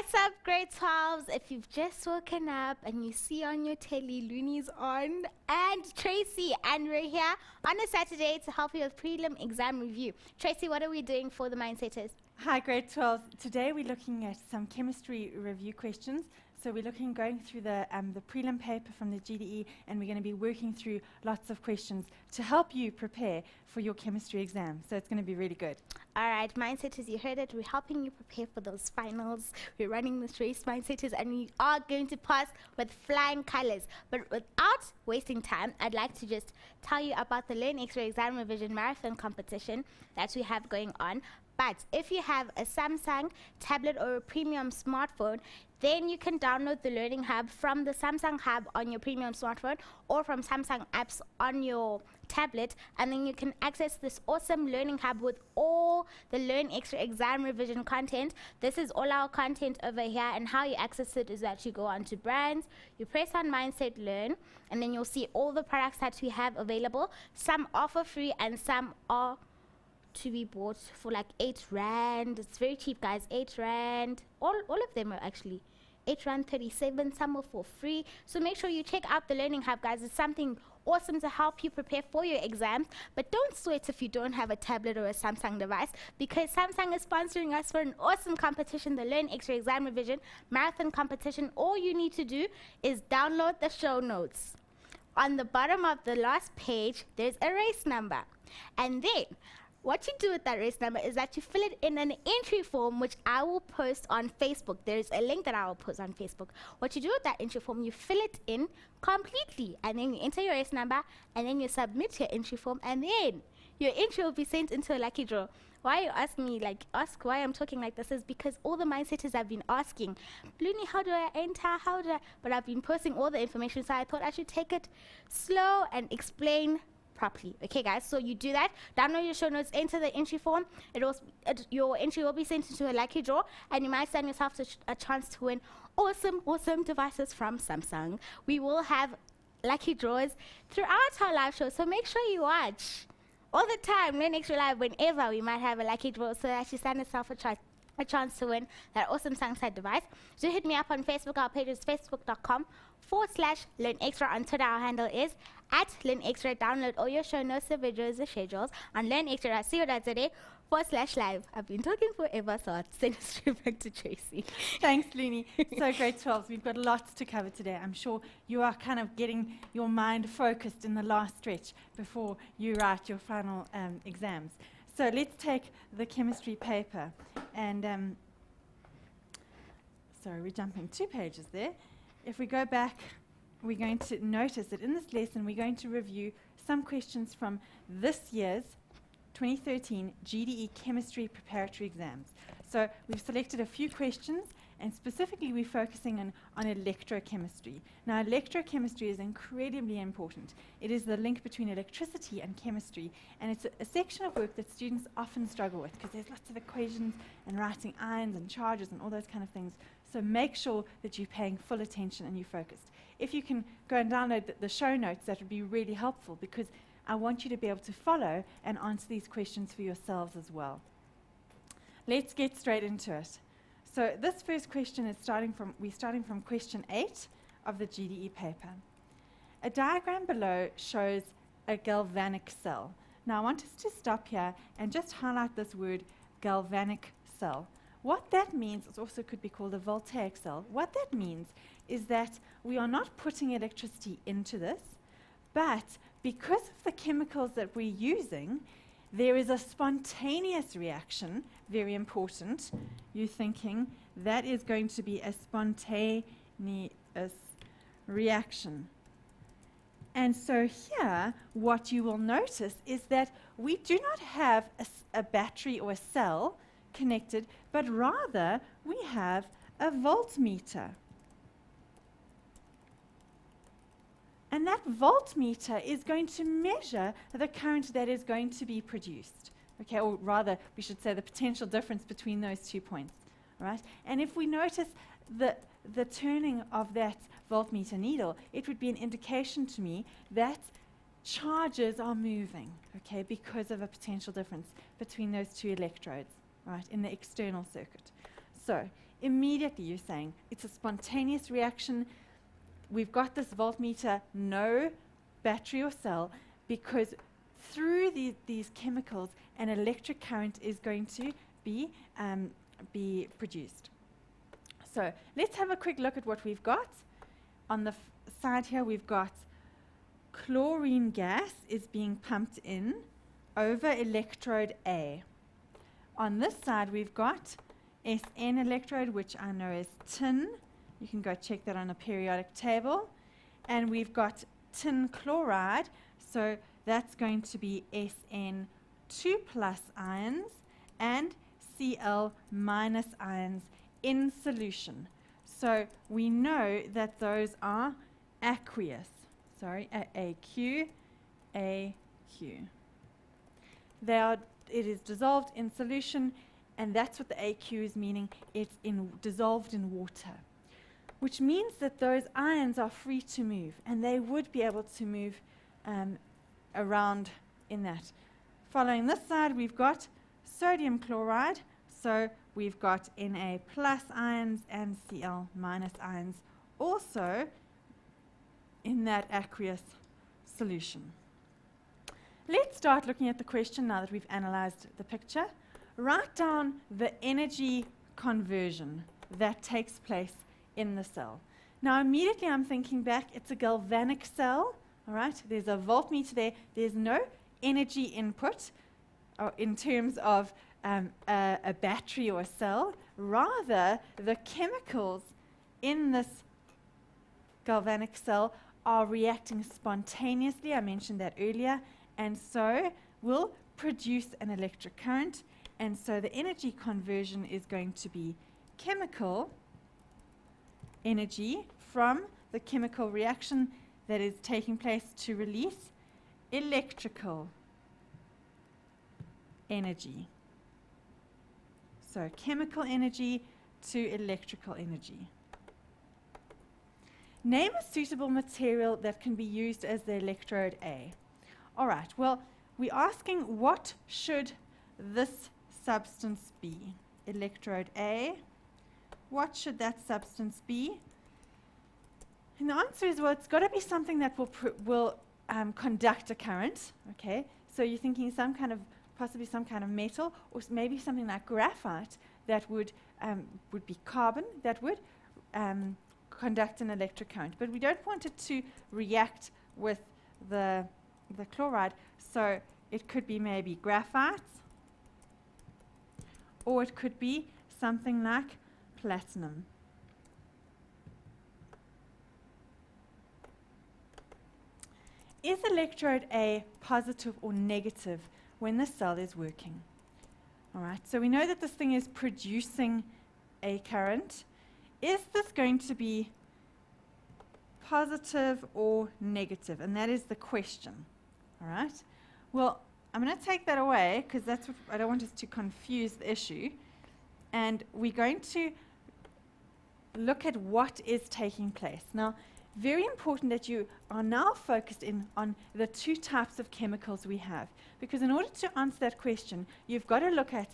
What's up, grade 12s? If you've just woken up and you see on your telly Looney's on and Tracy, and we're here on a Saturday to help you with prelim exam review. Tracy, what are we doing for the Mindsetters? Hi, grade 12. Today we're looking at some chemistry review questions. So we're going through the prelim paper from the GDE, and we're going to be working through lots of questions to help you prepare for your chemistry exam. So it's going to be really good. All right, Mindsetters, you heard it. We're helping you prepare for those finals. We're running this race, Mindsetters, and we are going to pass with flying colors. But without wasting time, I'd like to just tell you about the Learn Extra Exam Revision Marathon competition that we have going on. But if you have a Samsung tablet or a premium smartphone, then you can download the Learning Hub from the Samsung Hub on your premium smartphone or from Samsung apps on your tablet, and then you can access this awesome Learning Hub with all the Learn Extra Exam Revision content. This is all our content over here, and how you access it is that you go onto brands, you press on Mindset Learn, and then you'll see all the products that we have available. Some are for free and some are to be bought for like 8 rand. It's very cheap, guys. 8 rand. All of them are actually 8 rand 37. Some are for free. So make sure you check out the Learning Hub, guys. It's something awesome to help you prepare for your exams. But don't sweat if you don't have a tablet or a Samsung device, because Samsung is sponsoring us for an awesome competition, the Learn Extra Exam Revision Marathon competition. All you need to do is download the show notes. On the bottom of the last page, there's a race number. And then what you do with that race number is that you fill it in an entry form, which I will post on Facebook. There's a link that I will post on Facebook. What you do with that entry form, you fill it in completely, and then you enter your race number, and then you submit your entry form, and then your entry will be sent into a lucky draw. Why you ask me, ask why I'm talking like this is because all the Mindsetters have been asking, Looney, how do I enter? But I've been posting all the information, so I thought I should take it slow and explain properly. Okay, guys, so you do that, download your show notes, enter the entry form. Your entry will be sent into a lucky draw, and you might stand yourself a chance to win awesome devices from Samsung. We will have lucky draws throughout our live show, so make sure you watch all the time. Learn Extra Live, whenever we might have a lucky draw, so that you stand yourself a chance to win that awesome Samsung device. So hit me up on Facebook. Our page is facebook.com/Learn Extra. On Twitter, our handle is @Learn Extra. Download all your show notes, the videos, the schedules on learnextra.co.za/live. I've been talking forever, so I'll send it straight back to Tracy. Thanks, Looney. So grade 12s, we've got lots to cover today. I'm sure you are kind of getting your mind focused in the last stretch before you write your final exams. So let's take the chemistry paper, and sorry, we're jumping 2 pages there. If we go back, we're going to notice that in this lesson we're going to review some questions from this year's 2013 GDE Chemistry Preparatory Exams. So we've selected a few questions, and specifically we're focusing on electrochemistry. Now, electrochemistry is incredibly important. It is the link between electricity and chemistry, and it's a section of work that students often struggle with because there's lots of equations and writing ions and charges and all those kind of things. So make sure that you're paying full attention and you're focused. If you can go and download the show notes, that would be really helpful, because I want you to be able to follow and answer these questions for yourselves as well. Let's get straight into it. So this first question is we're starting from question 8 of the GDE paper. A diagram below shows a galvanic cell. Now I want us to stop here and just highlight this word, galvanic cell. What that means, it also could be called a voltaic cell. What that means is that we are not putting electricity into this, but because of the chemicals that we're using, there is a spontaneous reaction, very important. You're thinking that is going to be a spontaneous reaction. And so here, what you will notice is that we do not have a battery or a cell connected, but rather we have a voltmeter. And that voltmeter is going to measure the current that is going to be produced. Okay, or rather, we should say the potential difference between those 2 points. Right? And if we notice the turning of that voltmeter needle, it would be an indication to me that charges are moving, okay, because of a potential difference between those 2 electrodes, right, in the external circuit. So immediately you're saying it's a spontaneous reaction. We've got this voltmeter, no battery or cell, because through these chemicals, an electric current is going to be produced. So let's have a quick look at what we've got. On the side here, we've got chlorine gas is being pumped in over electrode A. On this side, we've got SN electrode, which I know is tin. You can go check that on a periodic table. And we've got tin chloride, so that's going to be SN2 plus ions and Cl minus ions in solution. So we know that those are aqueous. Sorry, AQ, AQ. It is dissolved in solution, and that's what the AQ is meaning. It's dissolved in water, which means that those ions are free to move, and they would be able to move around in that. Following this side, we've got sodium chloride, so we've got Na plus ions and Cl minus ions also in that aqueous solution. Let's start looking at the question now that we've analyzed the picture. Write down the energy conversion that takes place in the cell. Now immediately I'm thinking back, it's a galvanic cell, all right? There's a voltmeter there. There's no energy input in terms of a battery or a cell. Rather, the chemicals in this galvanic cell are reacting spontaneously. I mentioned that earlier, and so will produce an electric current, and so the energy conversion is going to be chemical energy from the chemical reaction that is taking place to release electrical energy. So chemical energy to electrical energy. Name a suitable material that can be used as the electrode A. All right, well, we're asking what should this substance be? Electrode A. What should that substance be? And the answer is, well, it's got to be something that will conduct a current. Okay, so you're thinking possibly some kind of metal, or maybe something like graphite that would be carbon that would conduct an electric current. But we don't want it to react with the chloride, so it could be maybe graphite, or it could be something like platinum. Is electrode A positive or negative when the cell is working? All right, so we know that this thing is producing a current. Is this going to be positive or negative? And that is the question. All right, well, I'm going to take that away because that's what I don't want us to confuse the issue. And we're going to look at what is taking place. Now, very important that you are now focused in on the two types of chemicals we have, because in order to answer that question, you've got to look at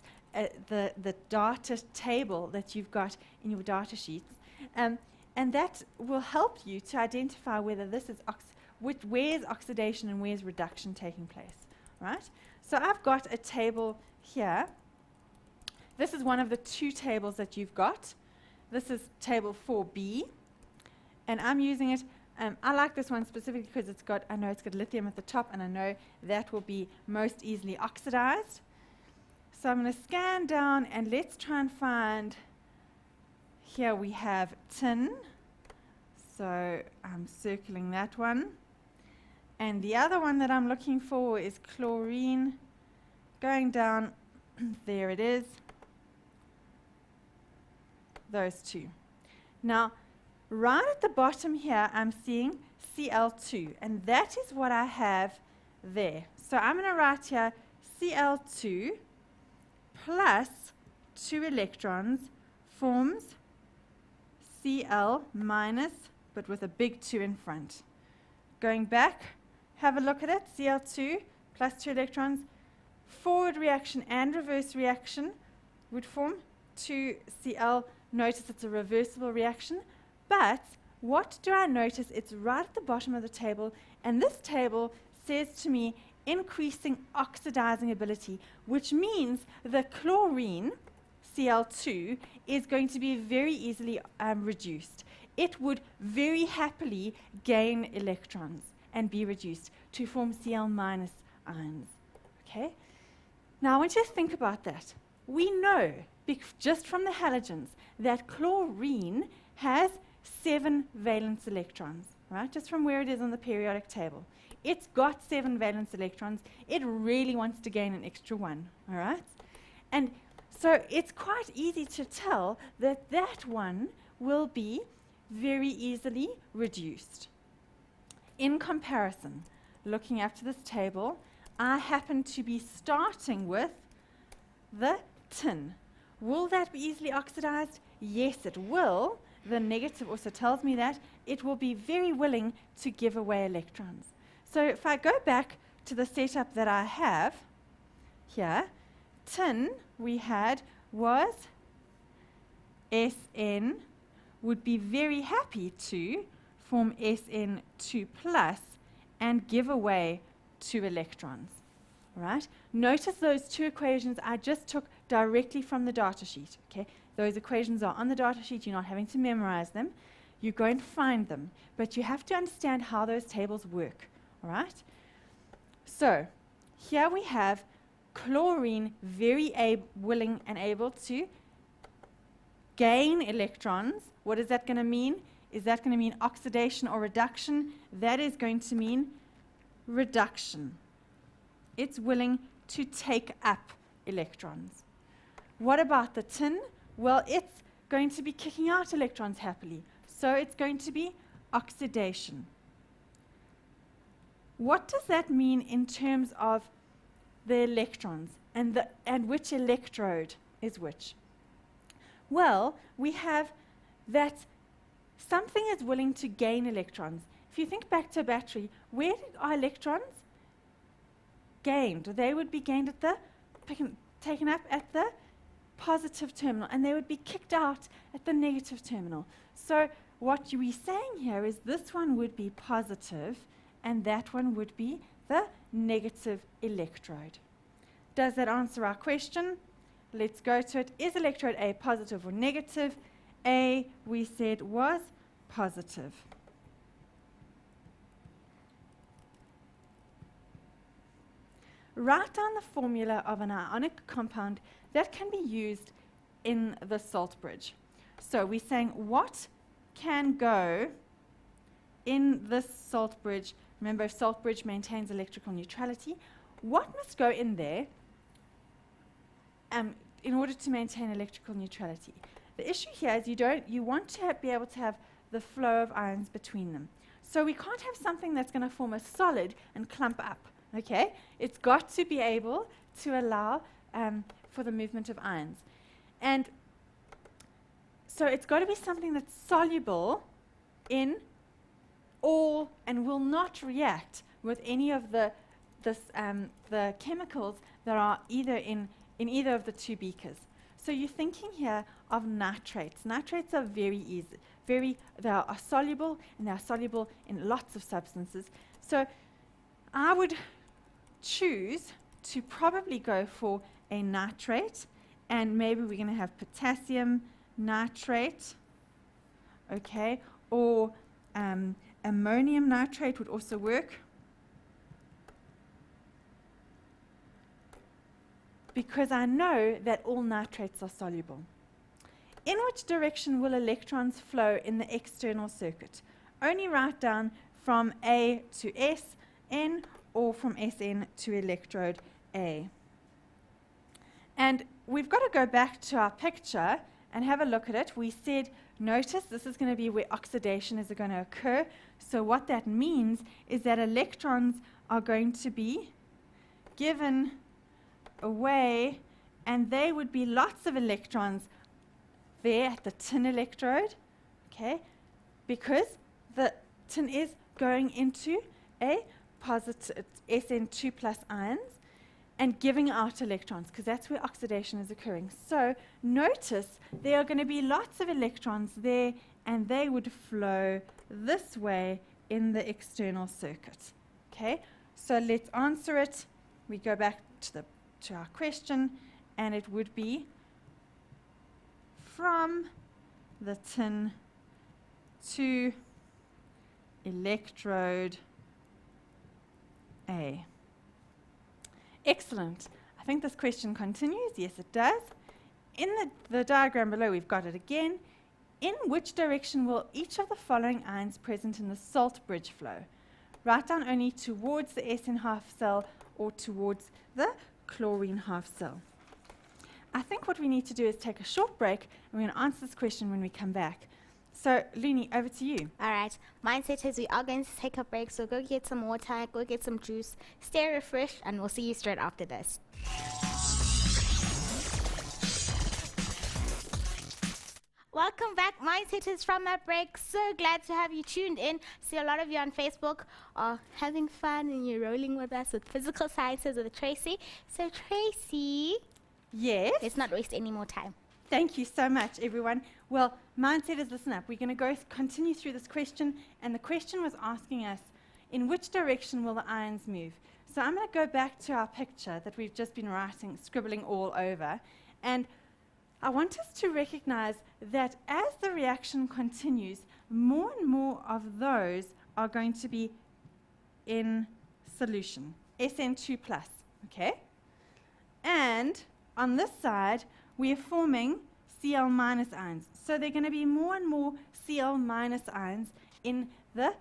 the data table that you've got in your data sheets, and that will help you to identify whether this is where's oxidation and where's reduction taking place, right? So I've got a table here. This is one of the two tables that you've got. This is table 4B. And I'm using it. I like this one specifically because I know it's got lithium at the top, and I know that will be most easily oxidized. So I'm going to scan down, and let's try and find. Here we have tin. So I'm circling that one. And the other one that I'm looking for is chlorine. Going down, there it is. Those two. Now, right at the bottom here, I'm seeing Cl2, and that is what I have there. So I'm going to write here Cl2 plus 2 electrons forms Cl minus, but with a big 2 in front. Going back, have a look at it. Cl2 plus 2 electrons, forward reaction and reverse reaction would form 2 Cl notice it's a reversible reaction, but what do I notice? It's right at the bottom of the table, and this table says to me increasing oxidizing ability, which means the chlorine, Cl2, is going to be very easily reduced. It would very happily gain electrons and be reduced to form Cl- ions. Okay? Now I want you to think about that. We know, just from the halogens, that chlorine has 7 valence electrons, right? Just from where it is on the periodic table. It's got 7 valence electrons. It really wants to gain an extra one, all right? And so it's quite easy to tell that that one will be very easily reduced. In comparison, looking up to this table, I happen to be starting with the tin. Will that be easily oxidized? Yes, it will. The negative also tells me that it will be very willing to give away electrons. So if I go back to the setup that I have here, tin we had was Sn would be very happy to form Sn2 plus and give away 2 electrons. Right? Notice those 2 equations I just took directly from the data sheet. Okay? Those equations are on the data sheet. You're not having to memorize them. You go and find them. But you have to understand how those tables work. All right? So here we have chlorine very willing and able to gain electrons. What is that going to mean? Is that going to mean oxidation or reduction? That is going to mean reduction. It's willing to take up electrons. What about the tin? Well, it's going to be kicking out electrons happily. So it's going to be oxidation. What does that mean in terms of the electrons and which electrode is which? Well, we have that something is willing to gain electrons. If you think back to a battery, where are electrons gained? They would be gained at the taken up at the positive terminal, and they would be kicked out at the negative terminal. So what we're saying here is this one would be positive, and that one would be the negative electrode. Does that answer our question? Let's go to it. Is electrode A positive or negative? A, we said, was positive. Write down the formula of an ionic compound that can be used in the salt bridge. So we're saying what can go in this salt bridge. Remember, salt bridge maintains electrical neutrality. What must go in there in order to maintain electrical neutrality? The issue here is you want to be able to have the flow of ions between them. So we can't have something that's going to form a solid and clump up. Okay? It's got to be able to allow for the movement of ions. And so it's got to be something that's soluble in all and will not react with any of the chemicals that are either in either of the 2 beakers. So you're thinking here of nitrates. Nitrates are very easy. They are soluble, and they are soluble in lots of substances. So I would choose to probably go for a nitrate, and maybe we're going to have potassium nitrate, okay, or ammonium nitrate would also work, because I know that all nitrates are soluble. In which direction will electrons flow in the external circuit? Only write down from A to Sn or from Sn to electrode A. And we've got to go back to our picture and have a look at it. We said, notice this is going to be where oxidation is going to occur. So what that means is that electrons are going to be given away, and they would be lots of electrons there at the tin electrode, okay, because the tin is going into a positive Sn2 plus ions, and giving out electrons, because that's where oxidation is occurring. So notice there are going to be lots of electrons there, and they would flow this way in the external circuit. Okay, so let's answer it. We go back to our question, and it would be from the tin to electrode A. Excellent. I think this question continues. Yes, it does. In the diagram below, we've got it again. In which direction will each of the following ions present in the salt bridge flow? Write down only towards the SN half cell or towards the chlorine half cell. I think what we need to do is take a short break, and we're going to answer this question when we come back. So, Luni, over to you. All right. Mindset is we are going to take a break, so go get some water, go get some juice, stay refreshed, and we'll see you straight after this. Welcome back, Mindsetters, from that break. So glad to have you tuned in. See a lot of you on Facebook are having fun and you're rolling with us with physical sciences with Tracy. So Tracy, Yes? let's not waste any more time. Thank you so much, everyone. Well, Mindsetters, listen up. We're going to continue through this question, and the question was asking us, in which direction will the ions move? So I'm going to go back to our picture that we've just been scribbling all over, and I want us to recognize that as the reaction continues, more and more of those are going to be in solution, SN2+, okay? And on this side, we are forming Cl- ions. So there are going to be more and more Cl- ions in the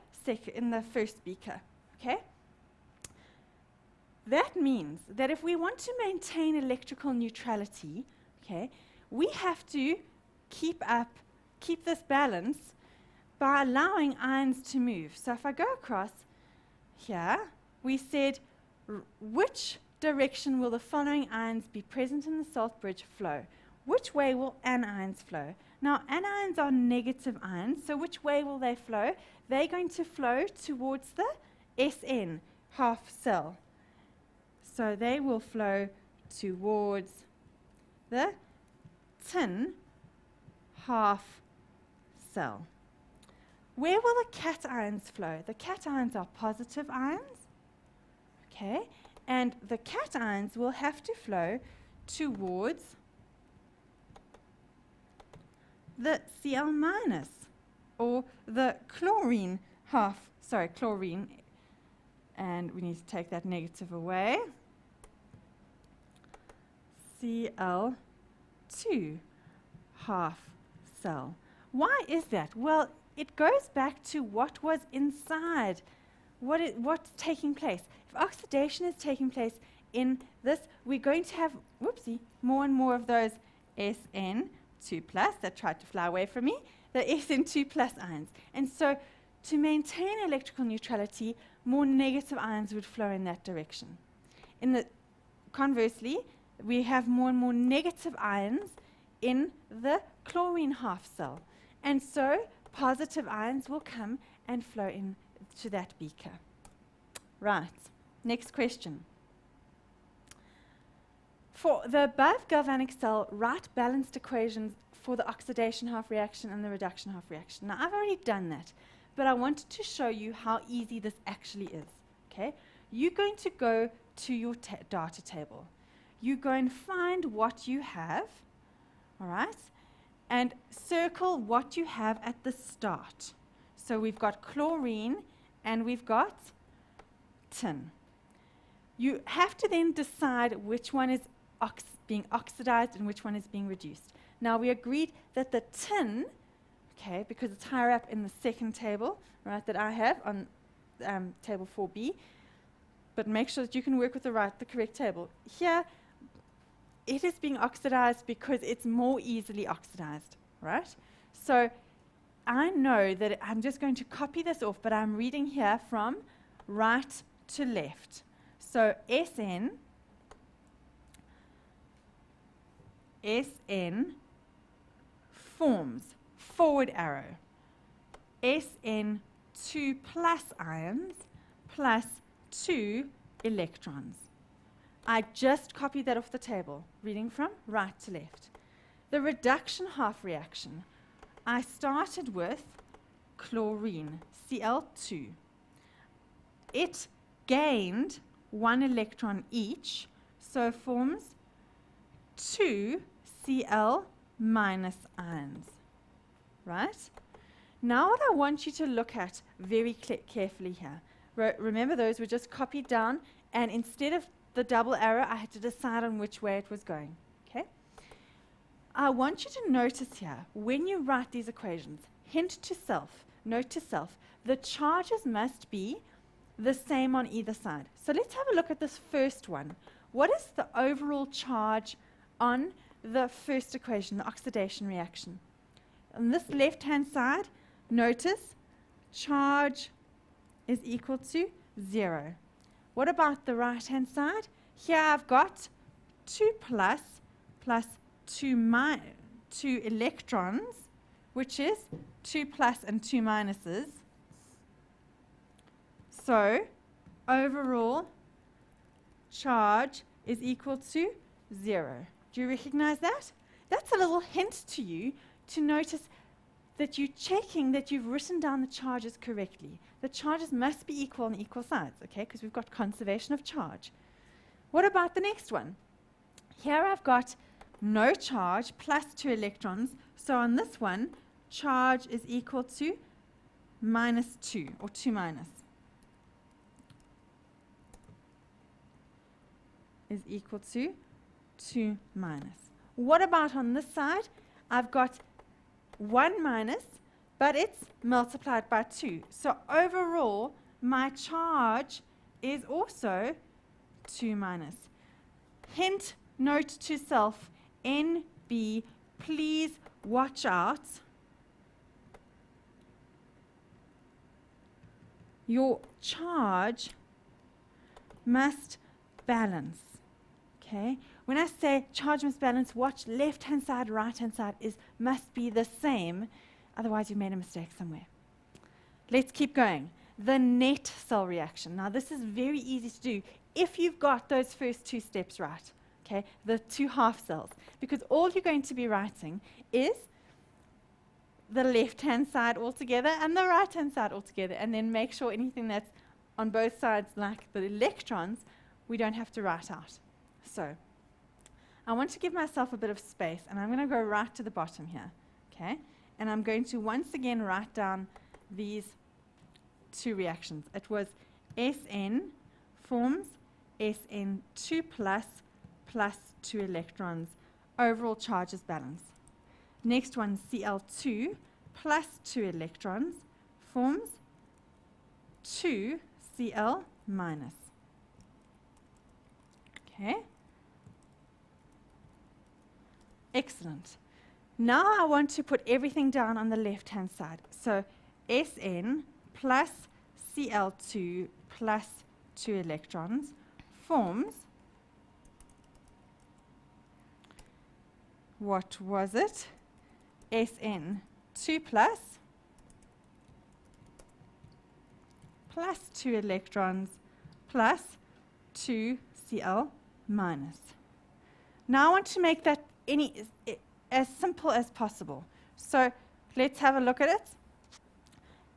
first beaker, okay? That means that if we want to maintain electrical neutrality, okay, we have to keep this balance by allowing ions to move. So if I go across here, we said which direction will the following ions be present in the salt bridge flow? Which way will anions flow? Now, anions are negative ions, so which way will they flow? They're going to flow towards the SN half cell. So they will flow towards the tin half cell. Where will the cations flow? The cations are positive ions, okay, and the cations will have to flow towards the Cl- or the chlorine chlorine, and we need to take that negative away. Cl2 half cell. Why is that? Well, it goes back to what was inside, what's taking place. If oxidation is taking place in this, we're going to have, more and more of those SN2+ that tried to fly away from me, the SN2+ ions. And so to maintain electrical neutrality, more negative ions would flow in that direction. Conversely, we have more and more negative ions in the chlorine half cell. And so positive ions will come and flow into that beaker. Right, next question. For the above galvanic cell, write balanced equations for the oxidation half reaction and the reduction half reaction. Now, I've already done that, but I wanted to show you how easy this actually is. Okay, you're going to go to your data table. You go and find what you have, all right, and circle what you have at the start. So we've got chlorine and we've got tin. You have to then decide which one is being oxidized and which one is being reduced. Now, we agreed that the tin, okay, because it's higher up in the second table, right, that I have on table 4B, but make sure that you can work with the correct table. Here, it is being oxidized because it's more easily oxidized, right? So I know that I'm just going to copy this off, but I'm reading here from right to left. So SN forms, forward arrow, SN2+ ions plus 2 electrons. I just copied that off the table, reading from right to left. The reduction half reaction, I started with chlorine, Cl2. It gained 1 electron each, so forms 2 Cl minus ions, right? Now what I want you to look at very carefully here, remember those were just copied down, and instead of the double arrow, I had to decide on which way it was going, okay? I want you to notice here, when you write these equations, hint to self, note to self, the charges must be the same on either side. So let's have a look at this first one. What is the overall charge on the first equation, the oxidation reaction? On this left-hand side, notice charge is equal to 0. What about the right-hand side? Here I've got 2 plus 2 electrons, which is 2 plus and 2 minuses. So overall charge is equal to 0. Do you recognize that? That's a little hint to you to notice that you're checking that you've written down the charges correctly. The charges must be equal on equal sides, okay, because we've got conservation of charge. What about the next one? Here I've got no charge plus 2 electrons, so on this one, charge is equal to minus 2, or 2 minus, is equal to 2 minus. What about on this side? I've got 1 minus, but it's multiplied by 2. So overall, my charge is also 2 minus. Hint, note to self, NB, please watch out. Your charge must balance. Okay? When I say charge must balance, watch left-hand side, right-hand side must be the same. Otherwise, you made a mistake somewhere. Let's keep going. The net cell reaction. Now, this is very easy to do if you've got those first 2 steps right. Okay? The 2 half cells. Because all you're going to be writing is the left-hand side altogether and the right-hand side altogether. And then make sure anything that's on both sides, like the electrons, we don't have to write out. So, I want to give myself a bit of space, and I'm going to go right to the bottom here, okay? And I'm going to once again write down these 2 reactions. It was Sn forms Sn2 plus 2 electrons. Overall charge is balanced. Next one, Cl2 plus 2 electrons forms 2 Cl minus. Okay? Excellent. Now I want to put everything down on the left-hand side. So Sn plus Cl2 plus 2 electrons forms, what was it? Sn2 plus 2 electrons plus 2 Cl minus. Now I want to make that as simple as possible. So let's have a look at it.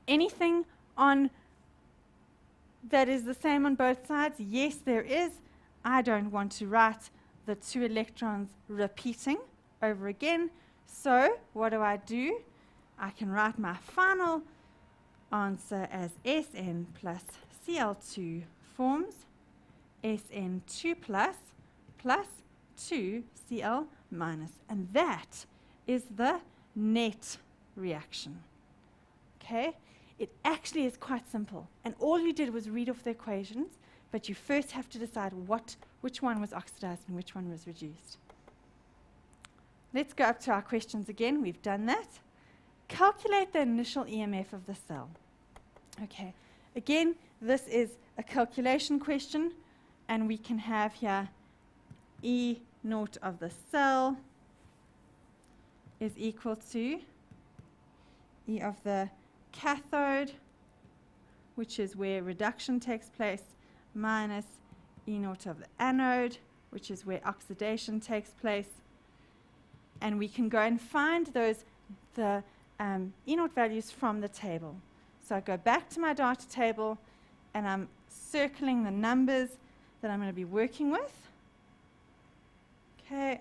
Anything on that is the same on both sides? Yes, there is. I don't want to write the 2 electrons repeating over again. So what do? I can write my final answer as Sn plus Cl2 forms Sn2 plus 2 Cl minus. And that is the net reaction. Okay? It actually is quite simple. And all you did was read off the equations, but you first have to decide which one was oxidized and which one was reduced. Let's go up to our questions again. We've done that. Calculate the initial EMF of the cell. Okay. Again, this is a calculation question, and we can have here E naught of the cell is equal to E of the cathode, which is where reduction takes place, minus E naught of the anode, which is where oxidation takes place. And we can go and find the E naught values from the table. So I go back to my data table, and I'm circling the numbers that I'm going to be working with. Okay.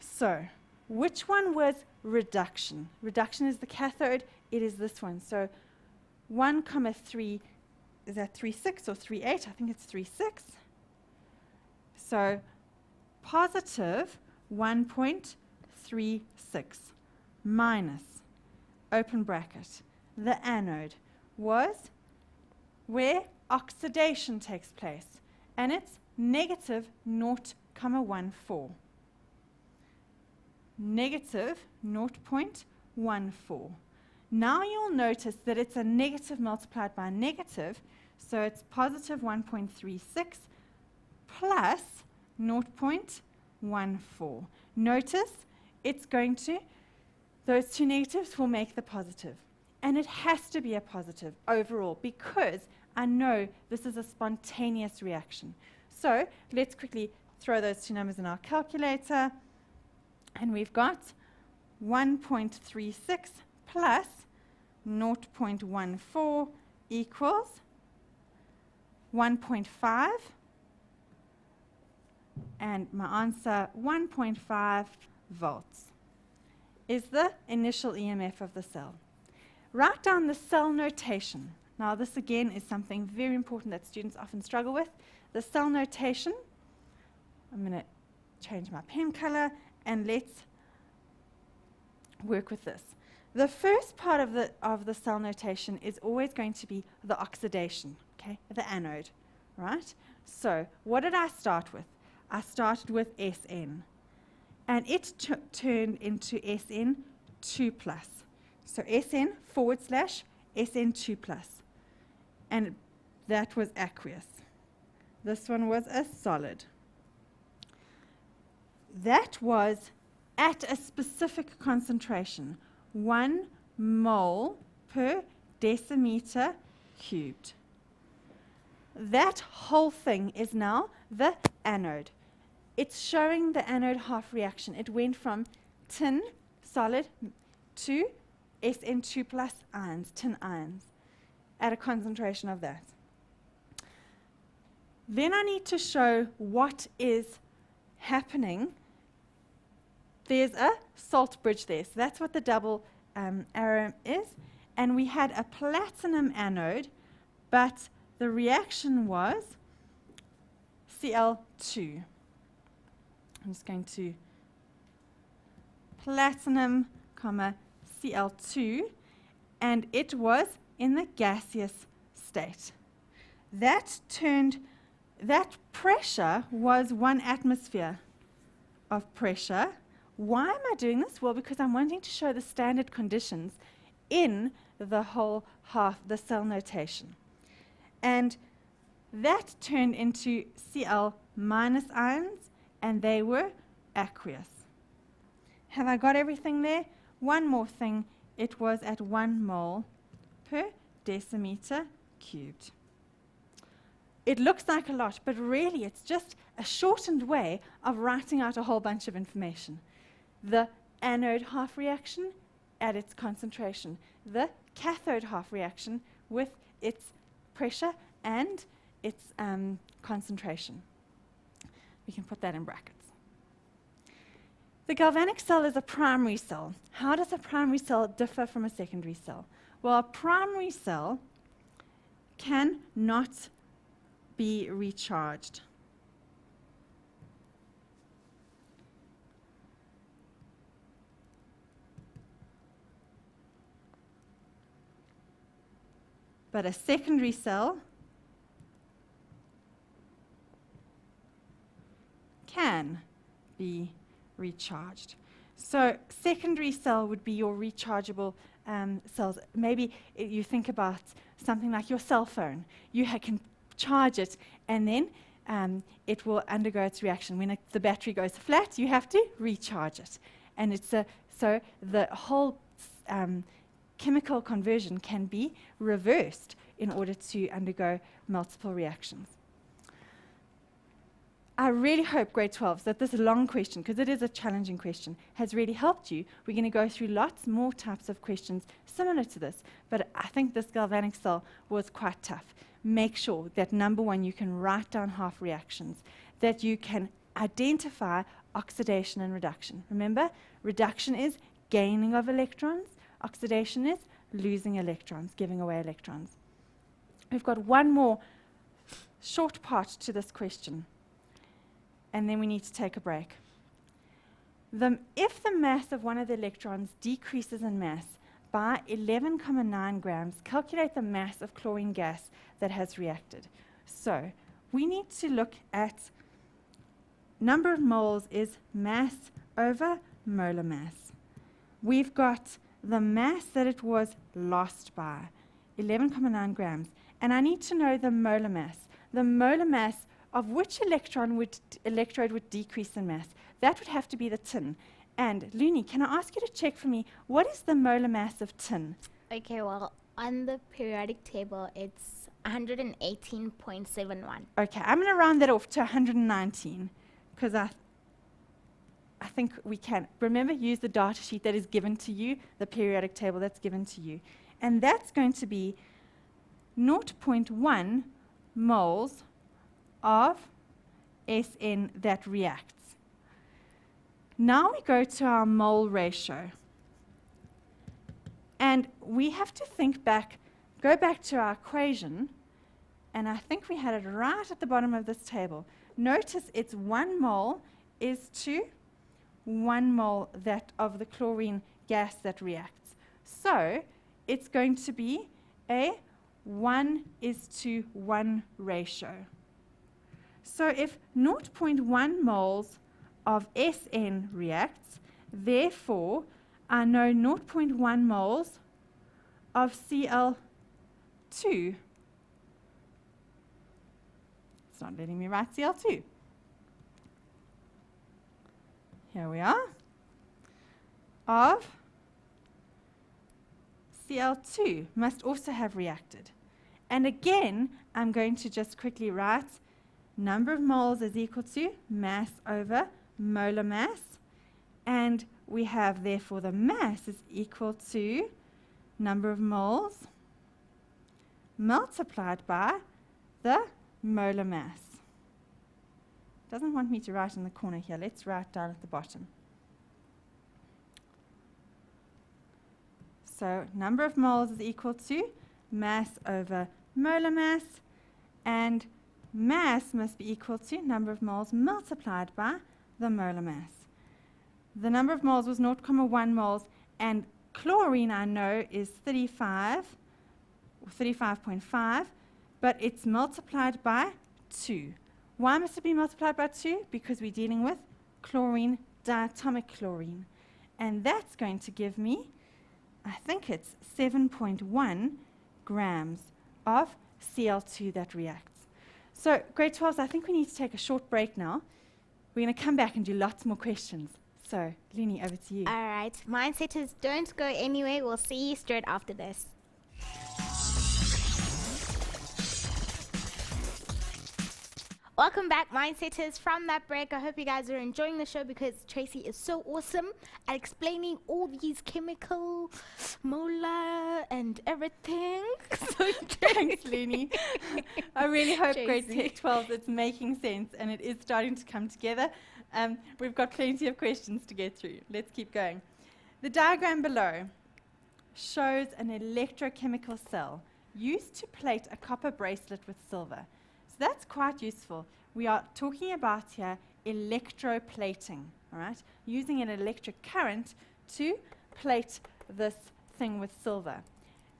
So, which one was reduction? Reduction is the cathode. It is this one. So 1,3, is that 3,6 or 3,8? I think it's 3,6. So positive 1.36 minus, open bracket, the anode was where oxidation takes place, and it's negative 0.14. Negative 0.14. Now you'll notice that it's a negative multiplied by a negative, so it's positive 1.36 plus 0.14. Notice it's going to, those two negatives will make the positive. And it has to be a positive overall because I know this is a spontaneous reaction. So let's quickly throw those two numbers in our calculator. And we've got 1.36 plus 0.14 equals 1.5. And my answer, 1.5 volts, is the initial EMF of the cell. Write down the cell notation. Now this again is something very important that students often struggle with. The cell notation, I'm going to change my pen color and let's work with this. The first part of the cell notation is always going to be the oxidation, okay, the anode, right? So what did I start with? I started with Sn, and it turned into Sn2+. So Sn/Sn2+, and that was aqueous. This one was a solid. That was at a specific concentration, 1 mole per decimeter cubed. That whole thing is now the anode. It's showing the anode half reaction. It went from tin, solid, to Sn2+ ions, tin ions, at a concentration of that. Then I need to show what is happening. There's a salt bridge there, so that's what the double arrow is. And we had a platinum anode, but the reaction was Cl2. I'm just going to platinum, Cl2, and it was in the gaseous state. That pressure was 1 atmosphere of pressure. Why am I doing this? Well, because I'm wanting to show the standard conditions in the whole half, the cell notation. And that turned into Cl- ions, and they were aqueous. Have I got everything there? One more thing, it was at 1 mole per decimeter cubed. It looks like a lot, but really it's just a shortened way of writing out a whole bunch of information. The anode half reaction at its concentration, the cathode half reaction with its pressure and its concentration. We can put that in brackets. The galvanic cell is a primary cell. How does a primary cell differ from a secondary cell? Well, a primary cell cannot be recharged. But a secondary cell can be recharged. So secondary cell would be your rechargeable cells. Maybe you think about something like your cell phone. You can charge it, and then it will undergo its reaction. When the battery goes flat, you have to recharge it. And it's so the whole chemical conversion can be reversed in order to undergo multiple reactions. I really hope grade 12s that this long question, because it is a challenging question, has really helped you. We're going to go through lots more types of questions similar to this, but I think this galvanic cell was quite tough. Make sure that number one, you can write down half reactions, that you can identify oxidation and reduction. Remember, reduction is gaining of electrons, oxidation is losing electrons, giving away electrons. We've got one more short part to this question, and then we need to take a break. If the mass of one of the electrons decreases in mass by 11,9 grams, calculate the mass of chlorine gas that has reacted. So we need to look at number of moles is mass over molar mass. We've got the mass that it was lost by, 11,9 grams. And I need to know the molar mass. The molar mass of which electrode would decrease in mass. That would have to be the tin. And Looney, can I ask you to check for me, what is the molar mass of tin? Okay, well, on the periodic table, it's 118.71. Okay, I'm going to round that off to 119, because I think we can. Remember, use the data sheet that is given to you, the periodic table that's given to you. And that's going to be 0.1 moles of SN that reacts. Now we go to our mole ratio. And we have to think back, go back to our equation, and I think we had it right at the bottom of this table. Notice it's 1 mole is to 1 mole that of the chlorine gas that reacts. So it's going to be a 1:1 ratio. So if 0.1 moles of SN reacts, therefore I know 0.1 moles of Cl2. It's not letting me write Cl2. Here we are. Of Cl2 must also have reacted. And again, I'm going to just quickly write number of moles is equal to mass over molar mass. And we have, therefore, the mass is equal to number of moles multiplied by the molar mass. Doesn't want me to write in the corner here. Let's write down at the bottom. So number of moles is equal to mass over molar mass, and mass must be equal to number of moles multiplied by the molar mass. The number of moles was 0.1 moles, and chlorine I know is 35 or 35.5, but it's multiplied by 2. Why must it be multiplied by 2? Because we're dealing with chlorine, diatomic chlorine. And that's going to give me, I think it's 7.1 grams of Cl2 that reacts. So grade 12s, I think we need to take a short break now. We're going to come back and do lots more questions. So, Leni, over to you. All right. Mindsetters, don't go anywhere. We'll see you straight after this. Welcome back, Mindsetters, from that break. I hope you guys are enjoying the show because Tracy is so awesome at explaining all these chemical, molar, and everything. So Thanks, Leni. I really hope Tracy. grade 12 it's making sense and it is starting to come together. We've got plenty of questions to get through. Let's keep going. The diagram below shows an electrochemical cell used to plate a copper bracelet with silver. So that's quite useful. We are talking about here electroplating, all right? Using an electric current to plate this thing with silver.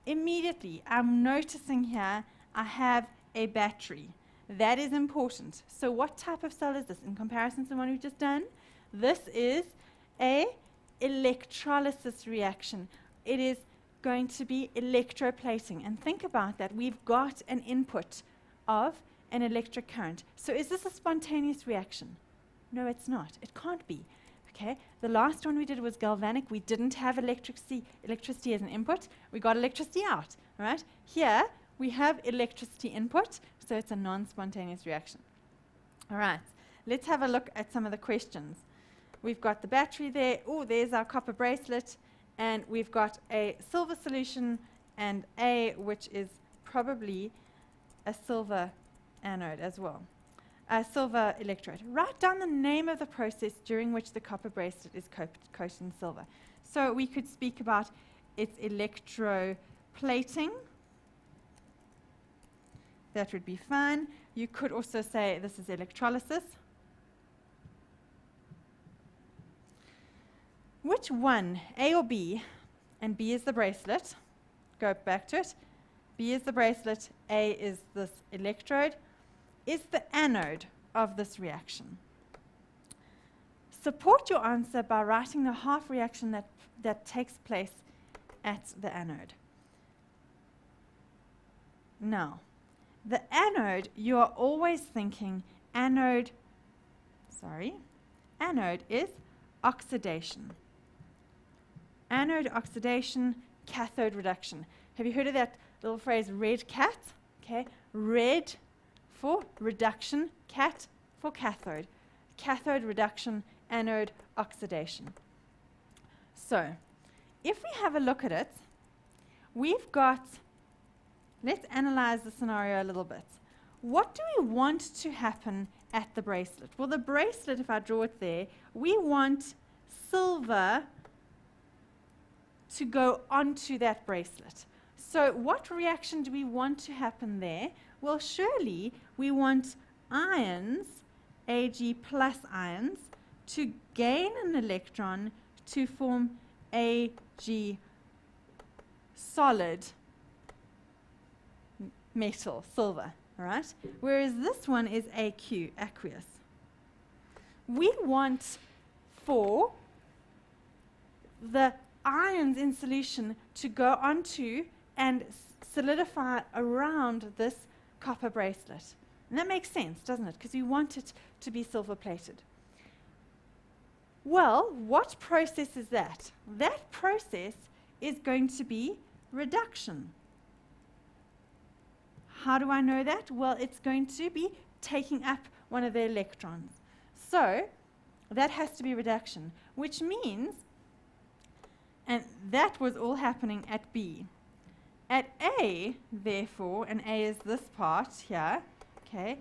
Immediately, I'm noticing here I have a battery. That is important. So what type of cell is this in comparison to the one we've just done? This is a electrolysis reaction. It is going to be electroplating. And think about that. We've got an input of an electric current. So is this a spontaneous reaction? No, it's not. It can't be. Okay. The last one we did was galvanic. We didn't have electricity as an input. We got electricity out. All right. Here We have electricity input, so it's a non-spontaneous reaction. All right, let's have a look at some of the questions. We've got the battery there. Oh, there's our copper bracelet. And we've got a silver solution and A, which is probably a silver anode as well. A silver electrode. Write down the name of the process during which the copper bracelet is coated in silver. So we could speak about its electroplating. That would be fine. You could also say this is electrolysis. Which one, A or B, and B is the bracelet, go back to it, B is the bracelet, A is this electrode, is the anode of this reaction? Support your answer by writing the half reaction that takes place at the anode. Now, the anode, you are always thinking anode is oxidation. Anode oxidation, cathode reduction. Have you heard of that little phrase, red cat? Okay, red for reduction, cat for cathode. Cathode reduction, anode oxidation. So, if we have a look at it, we've got, let's analyze the scenario a little bit. What do we want to happen at the bracelet? Well, the bracelet, if I draw it there, we want silver to go onto that bracelet. So what reaction do we want to happen there? Well, surely we want ions, Ag plus ions, to gain an electron to form Ag solid metal, silver, right? Whereas this one is Aq, aqueous. We want for the ions in solution to go onto and solidify around this copper bracelet. And that makes sense, doesn't it? Because we want it to be silver plated. Well, what process is that? That process is going to be reduction. How do I know that? Well, it's going to be taking up one of the electrons. So that has to be reduction, which means, and that was all happening at B. At A, therefore, and A is this part here, okay,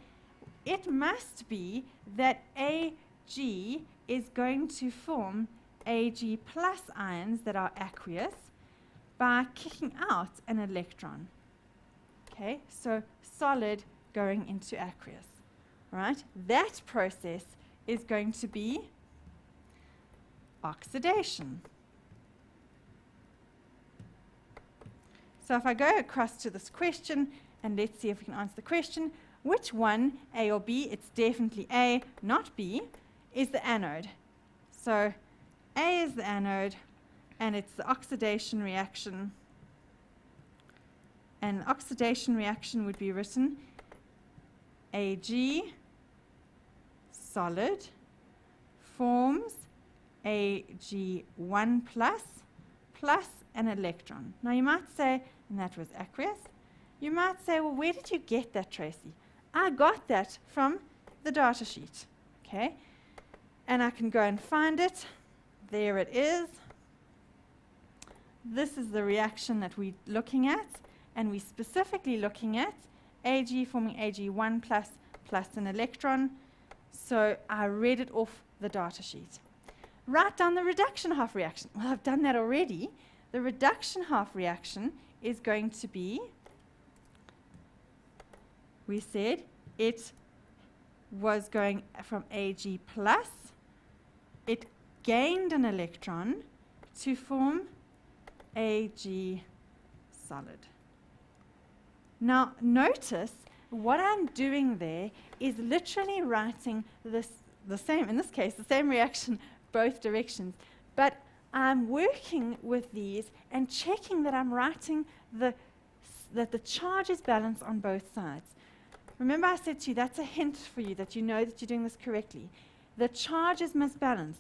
it must be that Ag is going to form Ag plus ions that are aqueous by kicking out an electron. Okay, so solid going into aqueous, right? That process is going to be oxidation. So if I go across to this question, and let's see if we can answer the question, which one, A or B, it's definitely A, not B, is the anode. So A is the anode, and it's the oxidation reaction. And the oxidation reaction would be written Ag solid forms Ag1 plus an electron. Now you might say, and that was aqueous, you might say, well, where did you get that, Tracy? I got that from the data sheet, okay? And I can go and find it. There it is. This is the reaction that we're looking at, and we're specifically looking at Ag forming Ag1 plus an electron. So I read it off the data sheet. Write down the reduction half reaction. Well, I've done that already. The reduction half reaction is going to be, we said it was going from Ag plus, it gained an electron to form Ag solid. Now notice what I'm doing there is literally writing this, the same, in this case, the same reaction both directions, but I'm working with these and checking that I'm writing that the charge is balanced on both sides. Remember I said to you, that's a hint for you that you know that you're doing this correctly. The charges must balance.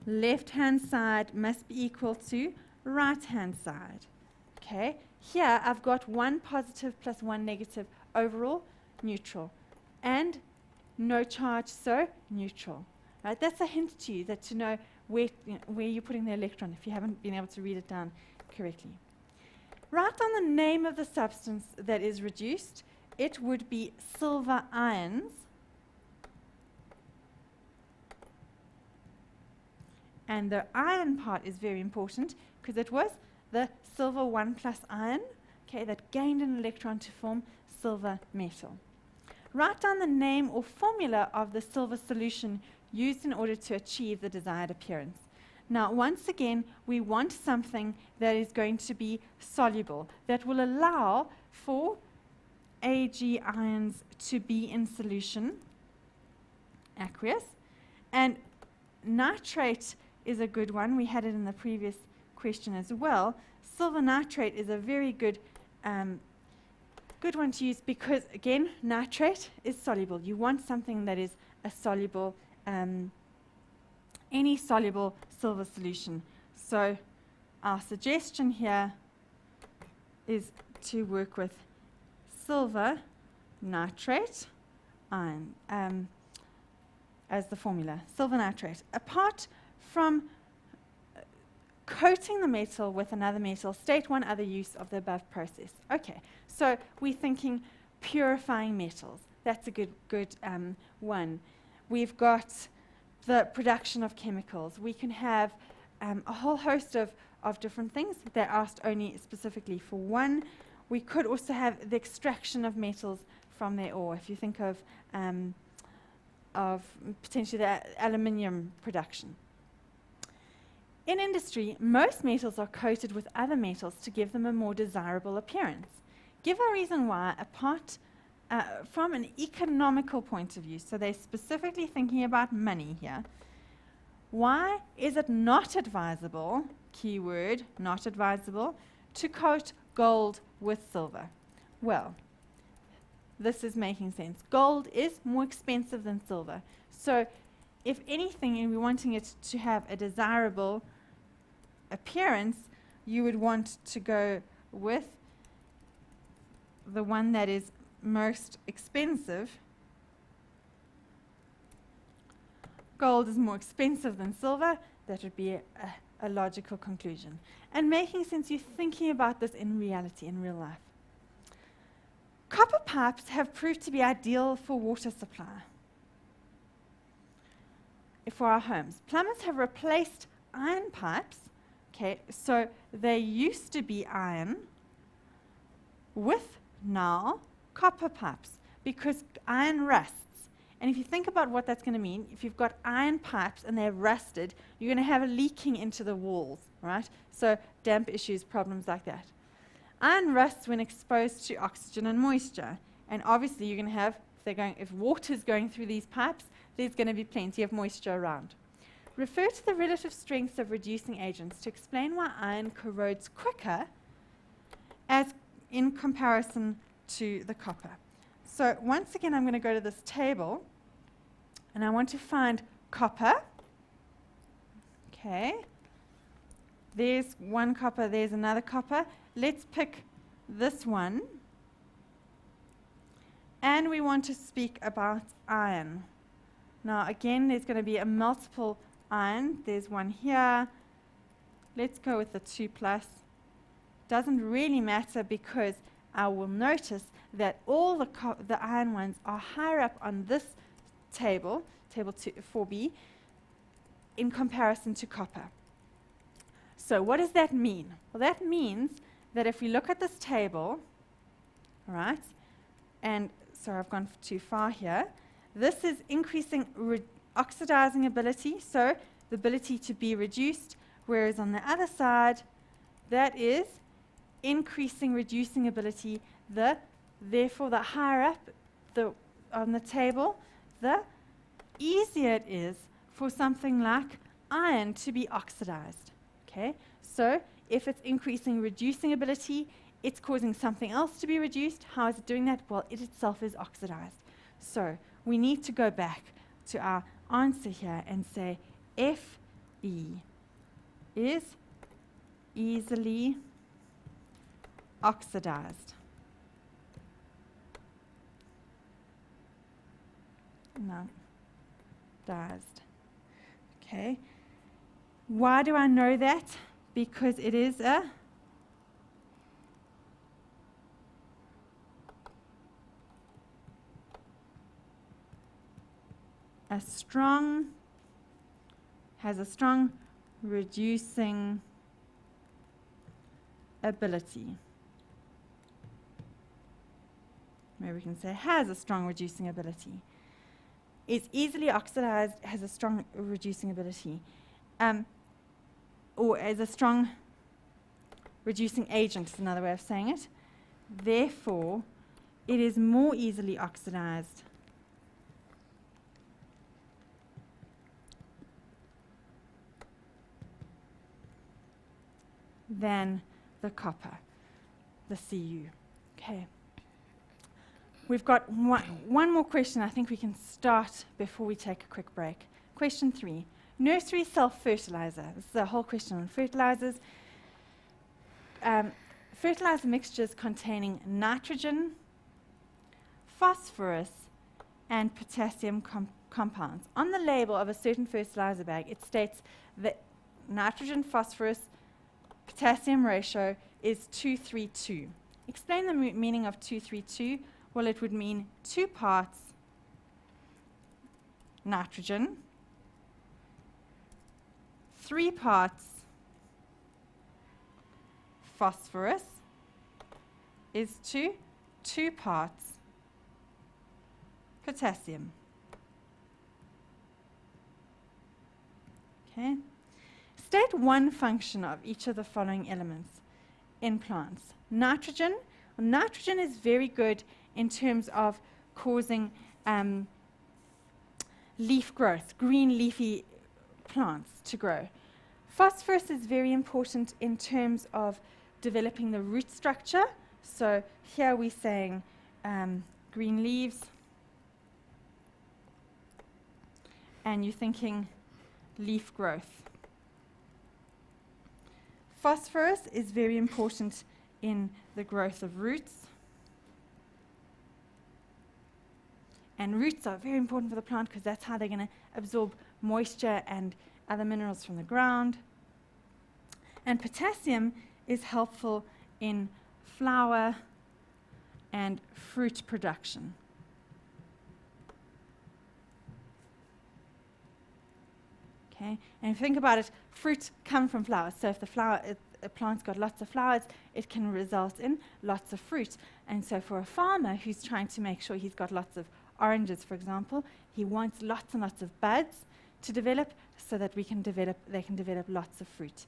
Left-hand side must be equal to right-hand side. Okay, here I've got 1 positive plus 1 negative, overall neutral, and no charge, so neutral. Right? That's a hint to you that to know where, where you're putting the electron if you haven't been able to read it down correctly. Write down the name of the substance that is reduced. It would be silver ions. And the ion part is very important because it was the silver 1 plus ion, okay, that gained an electron to form silver metal. Write down the name or formula of the silver solution used in order to achieve the desired appearance. Now, once again, we want something that is going to be soluble, that will allow for Ag ions to be in solution, aqueous, and nitrate is a good one. We had it in the previous question as well. Silver nitrate is a very good good one to use because, again, nitrate is soluble. You want something that is a soluble, any soluble silver solution. So our suggestion here is to work with silver nitrate ion as the formula, silver nitrate. Apart from coating the metal with another metal, state one other use of the above process. Okay, so we're thinking purifying metals. That's a good one. We've got the production of chemicals. We can have a whole host of different things. They're asked only specifically for one. We could also have the extraction of metals from their ore. If you think of potentially the aluminium production. In industry, most metals are coated with other metals to give them a more desirable appearance. Give a reason why, apart from an economical point of view, so they're specifically thinking about money here. Why is it not advisable, keyword, not advisable, to coat gold with silver? Well, this is making sense. Gold is more expensive than silver. So if anything, and we're wanting it to have a desirable appearance, you would want to go with the one that is most expensive. Gold is more expensive than silver. That would be a logical conclusion. And making sense, you're thinking about this in reality, in real life. Copper pipes have proved to be ideal for water supply for our homes. Plumbers have replaced iron pipes, okay, so they used to be iron, with now copper pipes, because iron rusts. And if you think about what that's going to mean, if you've got iron pipes and they're rusted, you're going to have a leaking into the walls, right? So damp issues, problems like that. Iron rusts when exposed to oxygen and moisture. And obviously you're going to have, if water's going through these pipes, there's going to be plenty of moisture around. Refer to the relative strengths of reducing agents to explain why iron corrodes quicker as in comparison to the copper. So once again, I'm going to go to this table, and I want to find copper. Okay. There's one copper, there's another copper. Let's pick this one. And we want to speak about iron. Now again, there's going to be a multiple iron. There's one here. Let's go with the 2+. Doesn't really matter because I will notice that all the iron ones are higher up on this table 4b, in comparison to copper. So what does that mean? Well, that means that if we look at this table, all right, and sorry, I've gone too far here. This is increasing oxidizing ability, so the ability to be reduced, whereas on the other side, that is increasing reducing ability. Therefore, the higher up on the table, the easier it is for something like iron to be oxidized. Okay, so if it's increasing reducing ability, it's causing something else to be reduced. How is it doing that? Well, it itself is oxidized. So we need to go back to our answer here and say Fe is easily oxidized. No. Dized. Okay. Why do I know that? Because it is a strong, has a strong reducing ability. Maybe we can say has a strong reducing ability. Is easily oxidized, has a strong reducing ability. Or as a strong reducing agent is another way of saying it. Therefore, it is more easily oxidized than the copper, the Cu. Okay. We've got one more question I think we can start before we take a quick break. Question 3. Nursery self-fertilizer. This is a whole question on fertilizers. Fertilizer mixtures containing nitrogen, phosphorus, and potassium compounds. On the label of a certain fertilizer bag, it states that nitrogen, phosphorus, potassium ratio is 2:3:2. Explain the meaning of 2:3:2. Well, it would mean 2 parts nitrogen, 3 parts phosphorus is to 2 parts potassium. Okay. State one function of each of the following elements in plants. Nitrogen. Well, nitrogen is very good in terms of causing leaf growth, green leafy plants to grow. Phosphorus is very important in terms of developing the root structure. So here we're saying green leaves, and you're thinking leaf growth. Phosphorus is very important in the growth of roots. And roots are very important for the plant because that's how they're going to absorb moisture and other minerals from the ground. And potassium is helpful in flower and fruit production. Okay, and think about it, fruit come from flowers. So if a plant's got lots of flowers, it can result in lots of fruit. And so for a farmer who's trying to make sure he's got lots of oranges, for example, he wants lots and lots of buds to develop so that they can develop lots of fruit.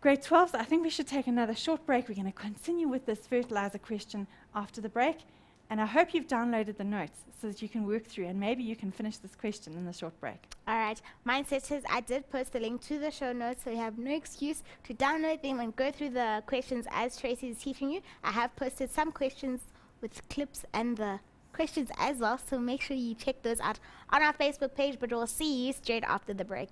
Grade 12s, I think we should take another short break. We're going to continue with this fertilizer question after the break. And I hope you've downloaded the notes so that you can work through, and maybe you can finish this question in the short break. All right, Mindsetters, I did post a link to the show notes, so you have no excuse to download them and go through the questions as Tracy is teaching you. I have posted some questions with clips and the questions as well, so make sure you check those out on our Facebook page, but we'll see you straight after the break.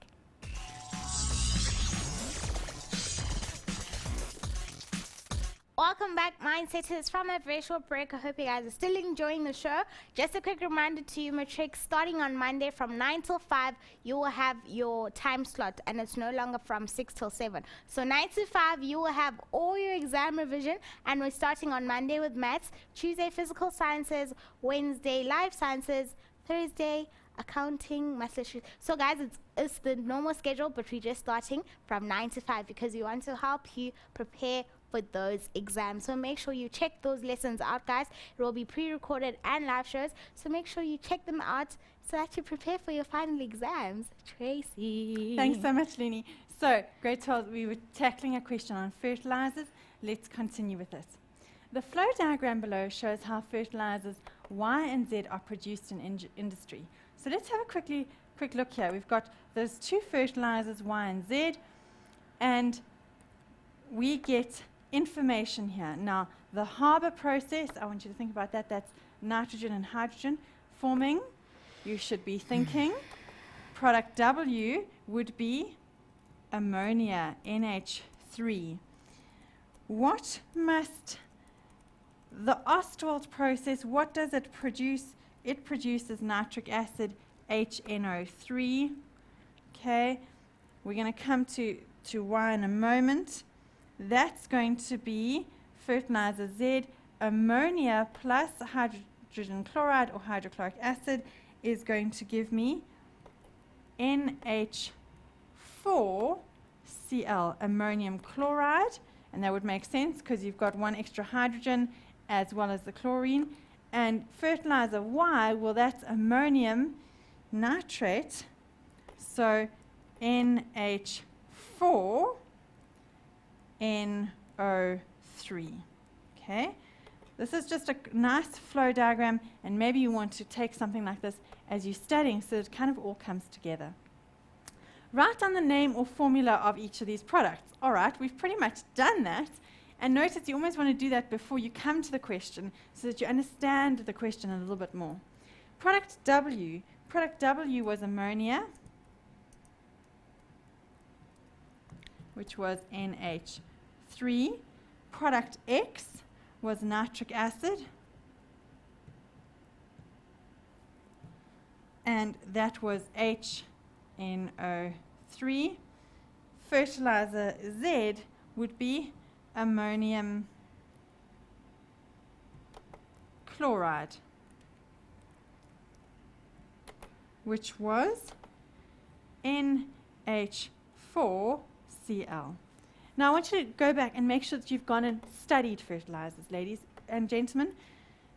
Welcome back, Mindsetters, from a very short break. I hope you guys are still enjoying the show. Just a quick reminder to you, matric, starting on Monday from 9 till 5, you will have your time slot, and it's no longer from 6 till 7. So 9 to 5, you will have all your exam revision, and we're starting on Monday with maths, Tuesday physical sciences, Wednesday life sciences, Thursday accounting, math literacy. So guys, it's the normal schedule, but we're just starting from 9 to 5 because we want to help you prepare for those exams. So make sure you check those lessons out, guys. It will be pre-recorded and live shows, so make sure you check them out so that you prepare for your final exams. Tracy. Thanks so much, Lenny. So, grade 12, we were tackling a question on fertilizers. Let's continue with this. The flow diagram below shows how fertilizers Y and Z are produced in industry. So let's have a quick look here. We've got those two fertilizers, Y and Z, and we get information here. Now, the Haber process, I want you to think about that. That's nitrogen and hydrogen forming. You should be thinking product W would be ammonia, NH3 3. What must the Ostwald process, what does it produce? It produces nitric acid, HNO3. Okay, we're going to come to Y in a moment. That's going to be fertilizer Z, ammonia plus hydrogen chloride or hydrochloric acid is going to give me NH4Cl, ammonium chloride, and that would make sense because you've got one extra hydrogen as well as the chlorine. And fertilizer Y, well, that's ammonium nitrate, so NH4NO3. Okay, this is just a nice flow diagram, and maybe you want to take something like this as you're studying so it kind of all comes together. Write down the name or formula of each of these products. All right, we've pretty much done that. And notice you almost want to do that before you come to the question so that you understand the question a little bit more. Product W. Product W was ammonia, which was NH3. Product X was nitric acid, and that was HNO3. Fertilizer Z would be ammonium chloride, which was NH4Cl. Now I want you to go back and make sure that you've gone and studied fertilizers, ladies and gentlemen.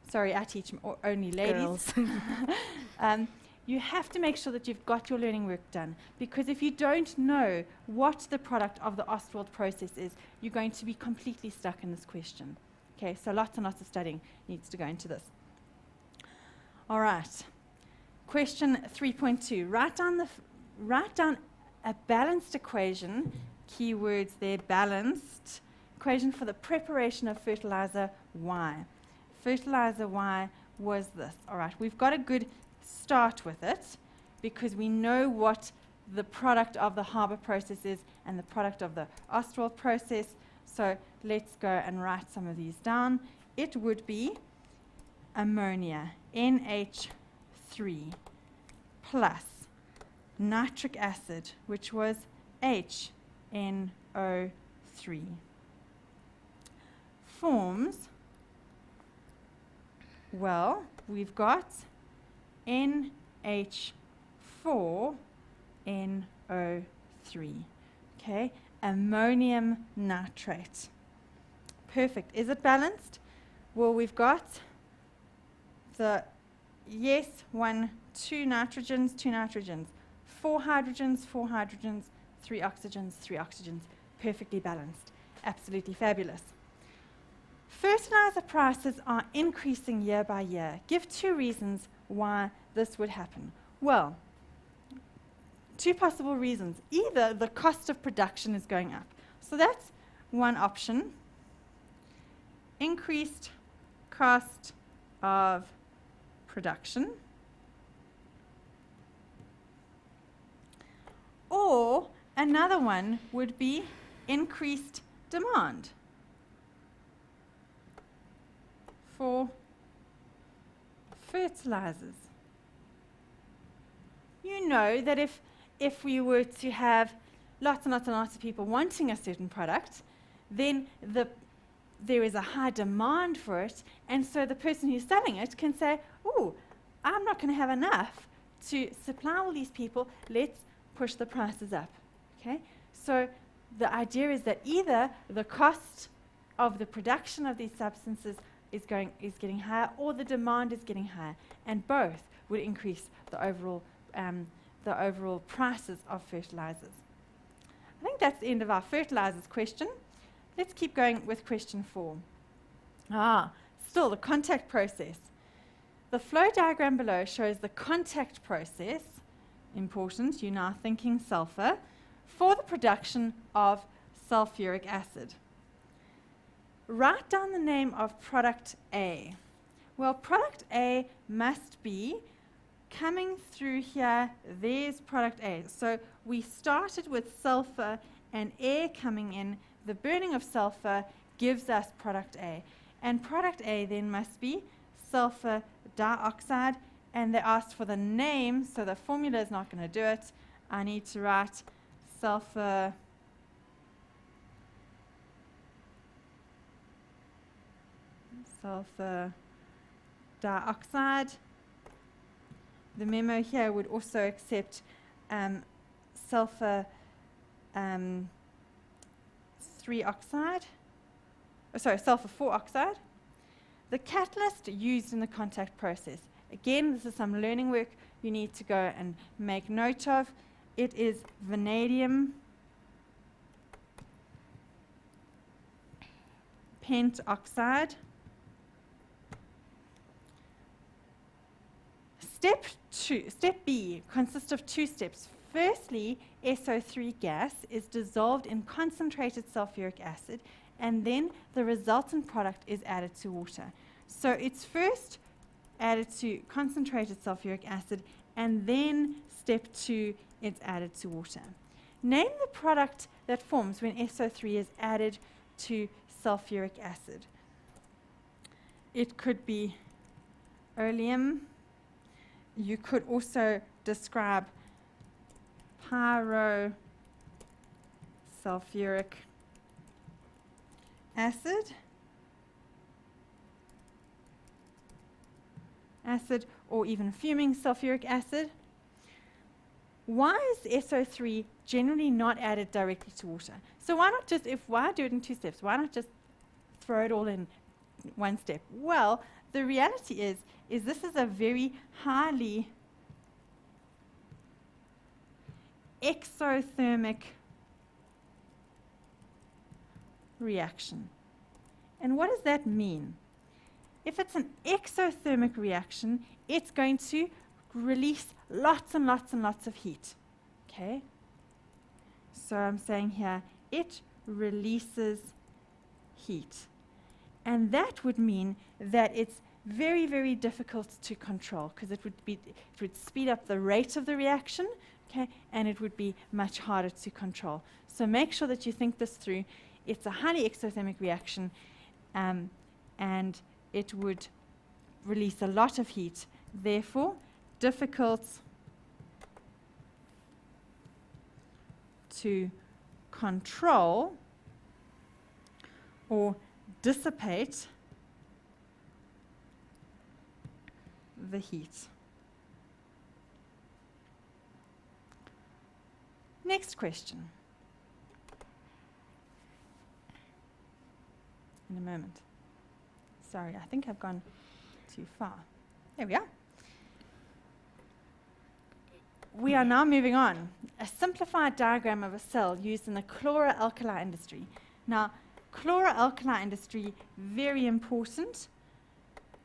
Sorry, I teach only ladies. You have to make sure that you've got your learning work done, because if you don't know what the product of the Ostwald process is, you're going to be completely stuck in this question. Okay, so lots and lots of studying needs to go into this. All right, question 3.2. Write down a balanced equation, keywords there, balanced, equation for the preparation of fertilizer Y. Fertilizer Y was this. All right, we've got a good start with it because we know what the product of the Haber process is and the product of the Ostwald process. So let's go and write some of these down. It would be ammonia, NH3, plus nitric acid, which was HNO3, forms, well, we've got NH4NO3, okay, ammonium nitrate. Perfect. Is it balanced? Well, we've got the, yes, 2 nitrogens, 4 hydrogens, 3 oxygens, 3 oxygens. Perfectly balanced. Absolutely fabulous. Fertilizer prices are increasing year by year. Give 2 reasons why this would happen. Well, 2 possible reasons. Either the cost of production is going up. So that's one option. Increased cost of production. Or another one would be increased demand for fertilizers. You know that if we were to have lots and lots and lots of people wanting a certain product, then there is a high demand for it, and so the person who's selling it can say, oh, I'm not going to have enough to supply all these people, let's push the prices up. Okay? So the idea is that either the cost of the production of these substances is getting higher, or the demand is getting higher, and both would increase the overall prices of fertilizers. I think that's the end of our fertilizers question. Let's keep going with question 4. Still the contact process. The flow diagram below shows the contact process, important, you're now thinking sulfur, for the production of sulfuric acid. Write down the name of product A. Well, product A must be coming through here. There's product A. So we started with sulfur and air coming in. the burning of sulfur gives us product A. And product A then must be sulfur dioxide, and they asked for the name, so the formula is not going to do it. I need to write sulfur dioxide. The memo here would also accept sulfur 3 oxide, sulfur 4 oxide. The catalyst used in the contact process. Again, this is some learning work you need to go and make note of. It is vanadium pentoxide. Step B consists of 2 steps. Firstly, SO3 gas is dissolved in concentrated sulfuric acid, and then the resultant product is added to water. So it's first added to concentrated sulfuric acid, and then step 2, it's added to water. Name the product that forms when SO3 is added to sulfuric acid. It could be oleum. You could also describe pyrosulfuric acid, or even fuming sulfuric acid. Why is SO3 generally not added directly to water? So why not just, why do it in 2 steps? Why not just throw it all in 1 step? Well, the reality is this is a very highly exothermic reaction. And what does that mean? If it's an exothermic reaction, it's going to release lots and lots and lots of heat. Okay? So I'm saying here, it releases heat. And that would mean that it's very, very difficult to control, because it would speed up the rate of the reaction, okay, and it would be much harder to control. So make sure that you think this through. It's a highly exothermic reaction, and it would release a lot of heat. Therefore, difficult to control or dissipate the heat. Next question. In a moment. Sorry, I think I've gone too far. There we are. We are now moving on. A simplified diagram of a cell used in the chloralkali industry. Now, chloralkali industry, very important,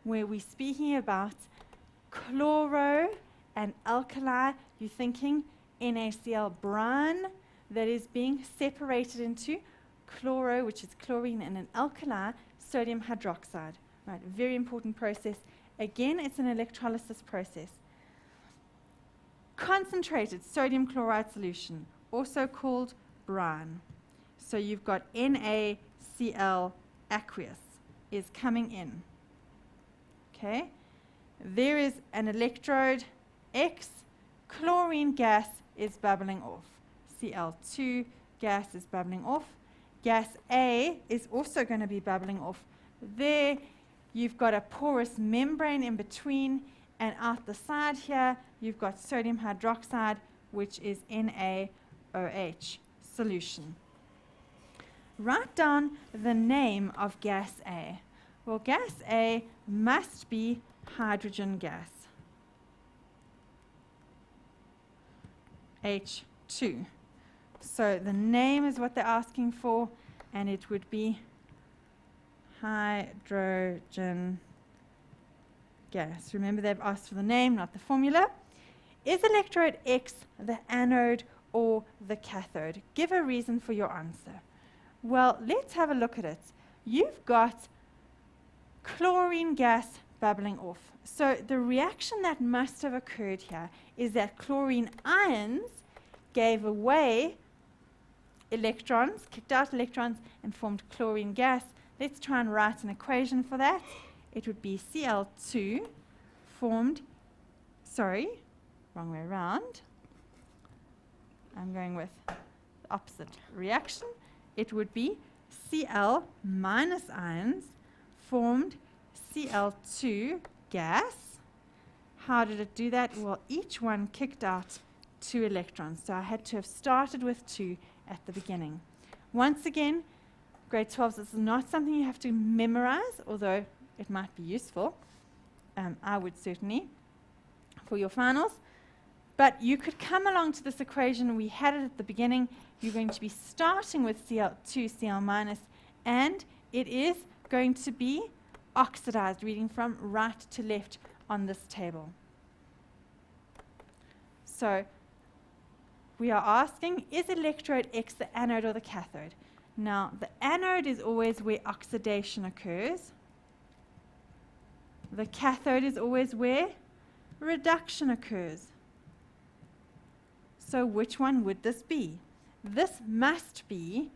where we're speaking about chloro and alkali. You're thinking NaCl brine that is being separated into chloro, which is chlorine, and an alkali, sodium hydroxide. Right, very important process. Again, it's an electrolysis process. Concentrated sodium chloride solution, also called brine. So you've got NaCl aqueous is coming in. Okay? There is an electrode X, chlorine gas is bubbling off. Cl2 gas is bubbling off. Gas A is also going to be bubbling off. There you've got a porous membrane in between, and out the side here you've got sodium hydroxide, which is NaOH solution. Write down the name of gas A. Well, gas A must be hydrogen gas. H2. So the name is what they're asking for, and it would be hydrogen gas. Remember, they've asked for the name, not the formula. Is electrode X the anode or the cathode? Give a reason for your answer. Well, let's have a look at it. You've got chlorine gas bubbling off. So the reaction that must have occurred here is that chlorine ions gave away electrons, kicked out electrons, and formed chlorine gas. Let's try and write an equation for that. It would be Cl2 formed, sorry, wrong way around. I'm going with the opposite reaction. It would be Cl minus ions formed Cl2 gas. How did it do that? Well, each one kicked out 2 electrons. So I had to have started with 2 at the beginning. Once again, grade 12s, this is not something you have to memorize, although it might be useful. I would certainly for your finals. But you could come along to this equation. We had it at the beginning. You're going to be starting with Cl2, Cl minus, and it is going to be oxidized, reading from right to left on this table. So we are asking, is electrode X the anode or the cathode? Now, the anode is always where oxidation occurs. The cathode is always where reduction occurs. So which one would this be? This must be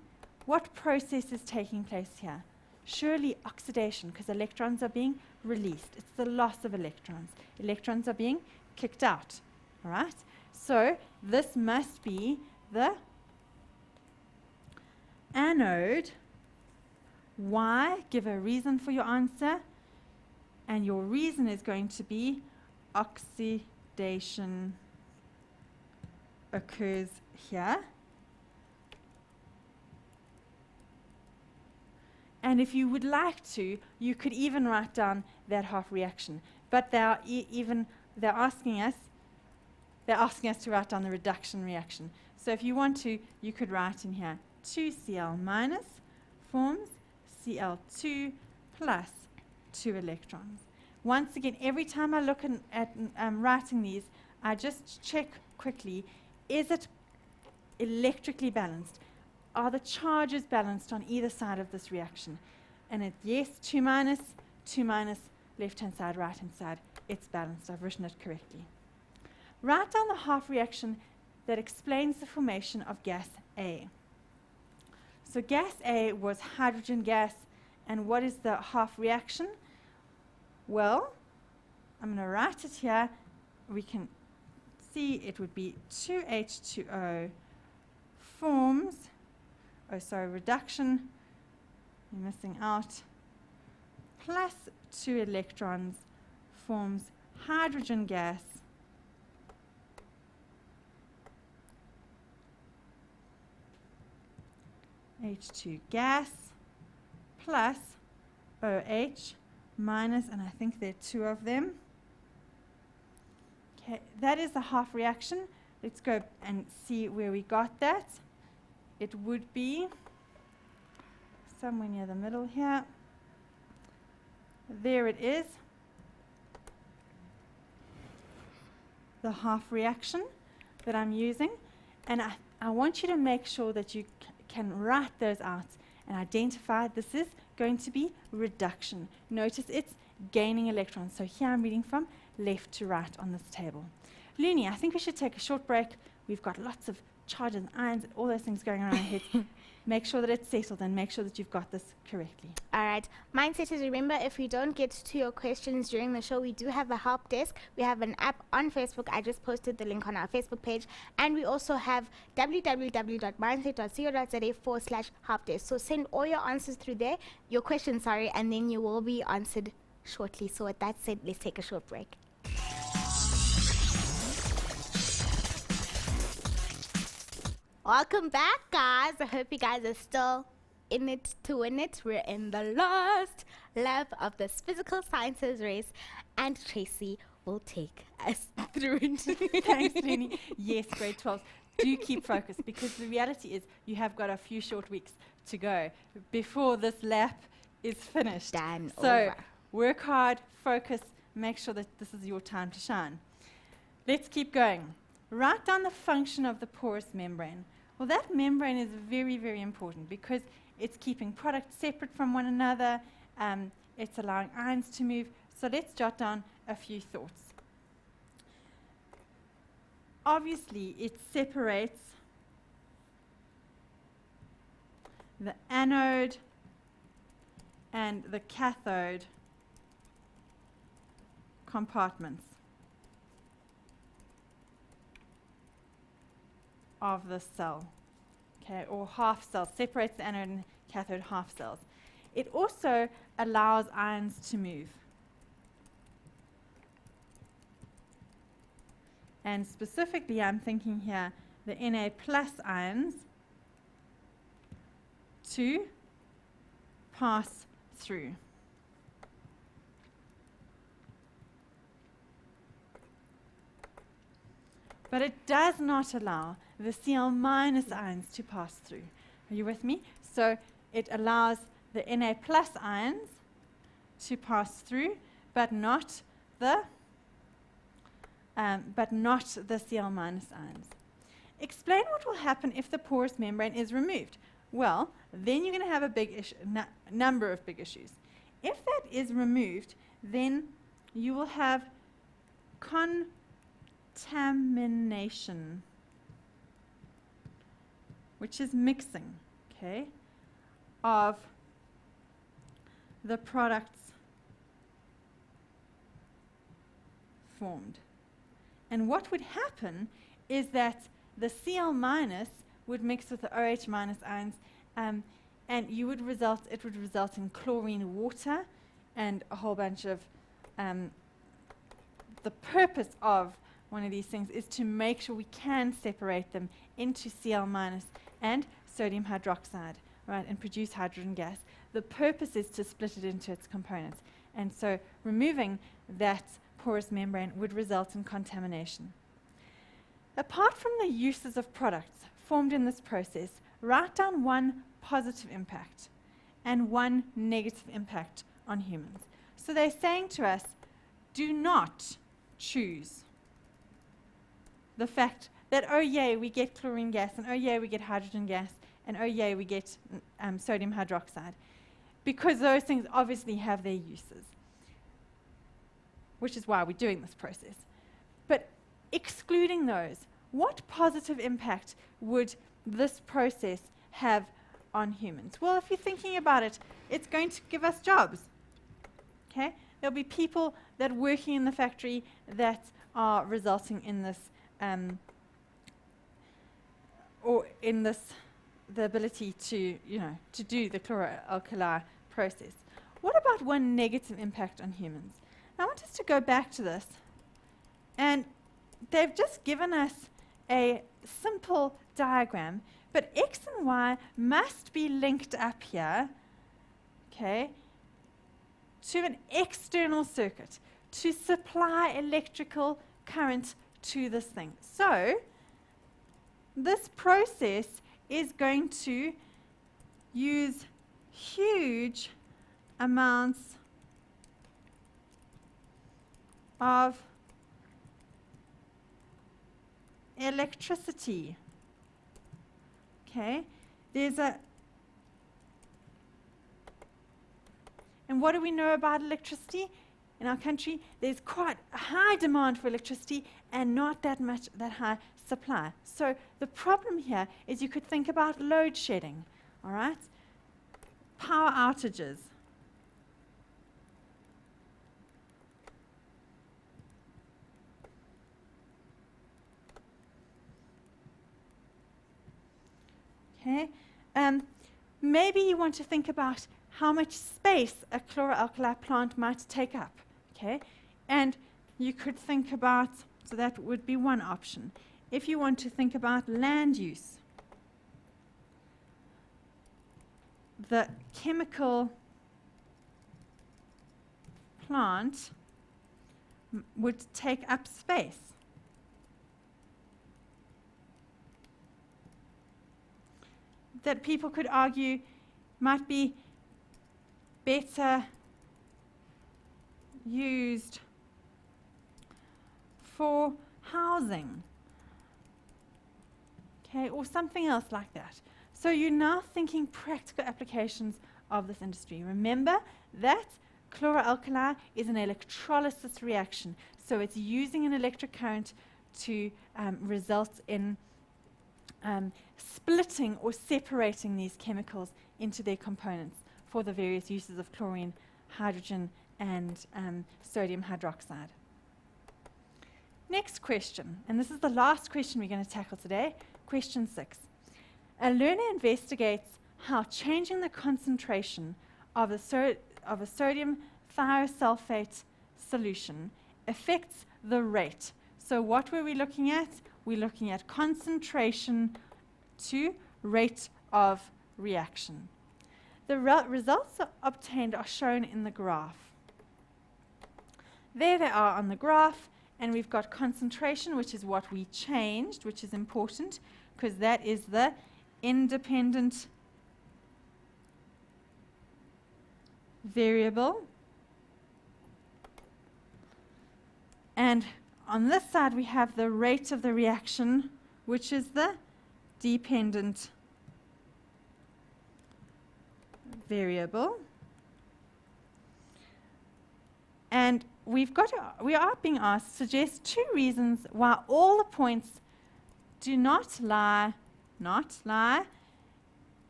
what process is taking place here. Surely oxidation, because electrons are being released. It's the loss of electrons. Electrons are being kicked out. All right? So this must be the anode. Why? Give a reason for your answer. And your reason is going to be oxidation occurs here. And if you would like to, you could even write down that half reaction. But they're asking us to write down the reduction reaction. So if you want to, you could write in here 2Cl minus forms Cl2 plus 2 electrons. Once again, every time I look at writing these, I just check quickly, is it electrically balanced? Are the charges balanced on either side of this reaction? And it's yes, 2 minus, left-hand side, right-hand side. It's balanced. I've written it correctly. Write down the half reaction that explains the formation of gas A. So gas A was hydrogen gas. And what is the half reaction? Well, I'm going to write it here. We can see it would be 2H2O forms, reduction, you're missing out, plus 2 electrons forms hydrogen gas, H2 gas, plus OH minus, and I think there are 2 of them. Okay, that is the half reaction. Let's go and see where we got that. It would be somewhere near the middle here. There it is. The half reaction that I'm using. And I want you to make sure that you can write those out and identify this is going to be reduction. Notice it's gaining electrons. So here I'm reading from left to right on this table. Looney, I think we should take a short break. We've got lots of charges and ions and all those things going on in our heads. Make sure that it's settled and make sure that you've got this correctly. All right. Mindsetters, remember, if you don't get to your questions during the show, we do have a help desk. We have an app on Facebook. I just posted the link on our Facebook page. And we also have www.mindset.co.za/help desk. So send all your answers through there, your questions, and then you will be answered shortly. So with that said, let's take a short break. Welcome back, guys. I hope you guys are still in it to win it. We're in the last lap of this physical sciences race, and Tracy will take us through it. Thanks, Lenny. Yes, grade 12. Do keep focused, because the reality is you have got a few short weeks to go before this lap is finished. Done. So over. Work hard, focus, make sure that this is your time to shine. Let's keep going. Write down the function of the porous membrane. Well, that membrane is very, very important because it's keeping products separate from one another. It's allowing ions to move. So let's jot down a few thoughts. Obviously, it separates the anode and the cathode compartments of the cell, okay, or half cells, separates the anode and cathode half cells. It also allows ions to move. And specifically, I'm thinking here the Na plus ions to pass through. But it does not allow the Cl minus ions to pass through. Are you with me? So it allows the Na plus ions to pass through, but not the Cl minus ions. Explain what will happen if the porous membrane is removed. Well, then you're going to have a big issue, number of big issues. If that is removed, then you will have contamination, which is mixing, okay, of the products formed. And what would happen is that the Cl minus would mix with the OH minus ions, and it would result in chlorine water and a whole bunch of the purpose of one of these things is to make sure we can separate them into Cl minus and sodium hydroxide, right, and produce hydrogen gas. The purpose is to split it into its components. And so removing that porous membrane would result in contamination. Apart from the uses of products formed in this process, write down one positive impact and one negative impact on humans. So they're saying to us, do not choose the fact that, oh yay, we get chlorine gas, and oh yay, we get hydrogen gas, and oh yay, we get sodium hydroxide, because those things obviously have their uses, which is why we're doing this process. But excluding those, what positive impact would this process have on humans? Well, if you're thinking about it, it's going to give us jobs. Okay? There'll be people that are working in the factory that are resulting in this, the ability to, to do the chloralkali process. What about one negative impact on humans? Now, I want us to go back to this, and they've just given us a simple diagram, but X and Y must be linked up here, okay, to an external circuit to supply electrical current to this thing. So this process is going to use huge amounts of electricity. Okay, and what do we know about electricity? In our country, there's quite a high demand for electricity and not that high supply. So the problem here is you could think about load shedding, all right? Power outages. Okay, maybe you want to think about how much space a chloralkali plant might take up, okay? And you could think about, so that would be one option. If you want to think about land use, the chemical plant would take up space. That people could argue might be better used for housing, okay, or something else like that. So you're now thinking practical applications of this industry. Remember that chloralkali is an electrolysis reaction, so it's using an electric current to result in splitting or separating these chemicals into their components for the various uses of chlorine, hydrogen, and sodium hydroxide. Next question, and this is the last question we're going to tackle today, question 6. A learner investigates how changing the concentration of a sodium thiosulfate solution affects the rate. So what were we looking at? We're looking at concentration to rate of reaction. The results obtained are shown in the graph. There they are on the graph, and we've got concentration, which is what we changed, which is important because that is the independent variable. And on this side we have the rate of the reaction, which is the dependent variable. And we are being asked to suggest 2 reasons why all the points do not lie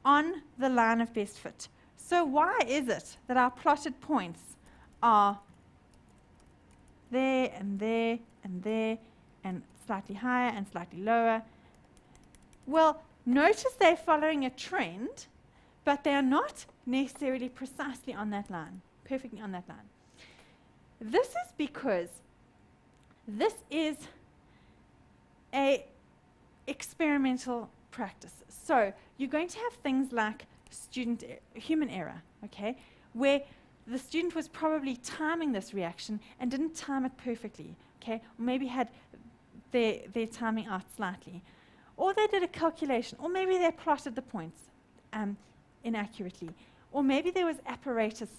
on the line of best fit. So why is it that our plotted points are there and there and there and slightly higher and slightly lower? Well, notice they're following a trend, but they are not necessarily precisely on that line, perfectly on that line. This is because this is a experimental practice. So you're going to have things like human error, okay, where the student was probably timing this reaction and didn't time it perfectly, okay, or maybe had their timing out slightly, or they did a calculation, or maybe they plotted the points inaccurately, or maybe there was apparatus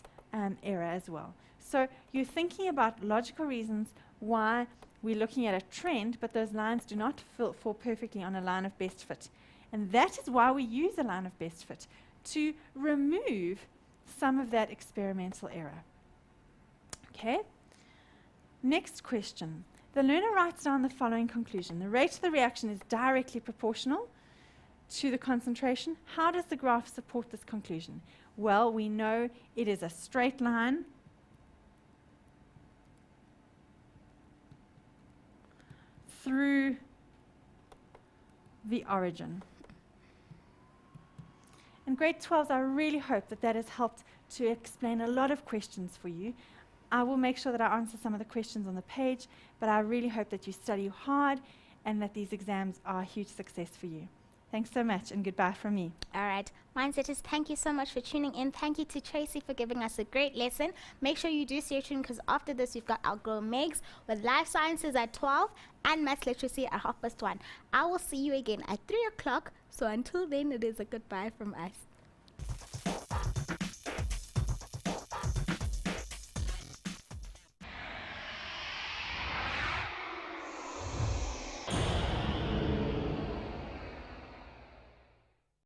error as well. So you're thinking about logical reasons why we're looking at a trend, but those lines do not fall perfectly on a line of best fit. And that is why we use a line of best fit, to remove some of that experimental error. Okay? Next question. The learner writes down the following conclusion. The rate of the reaction is directly proportional to the concentration. How does the graph support this conclusion? Well, we know it is a straight line through the origin. In grade 12s, I really hope that that has helped to explain a lot of questions for you. I will make sure that I answer some of the questions on the page, but I really hope that you study hard and that these exams are a huge success for you. Thanks so much, and goodbye from me. All right, Mindsetters, thank you so much for tuning in. Thank you to Tracy for giving us a great lesson. Make sure you do stay tuned, because after this we've got our Girl Megs with Life Sciences at 12 and Maths Literacy at 1:30. I will see you again at 3 o'clock. So until then, it is a goodbye from us.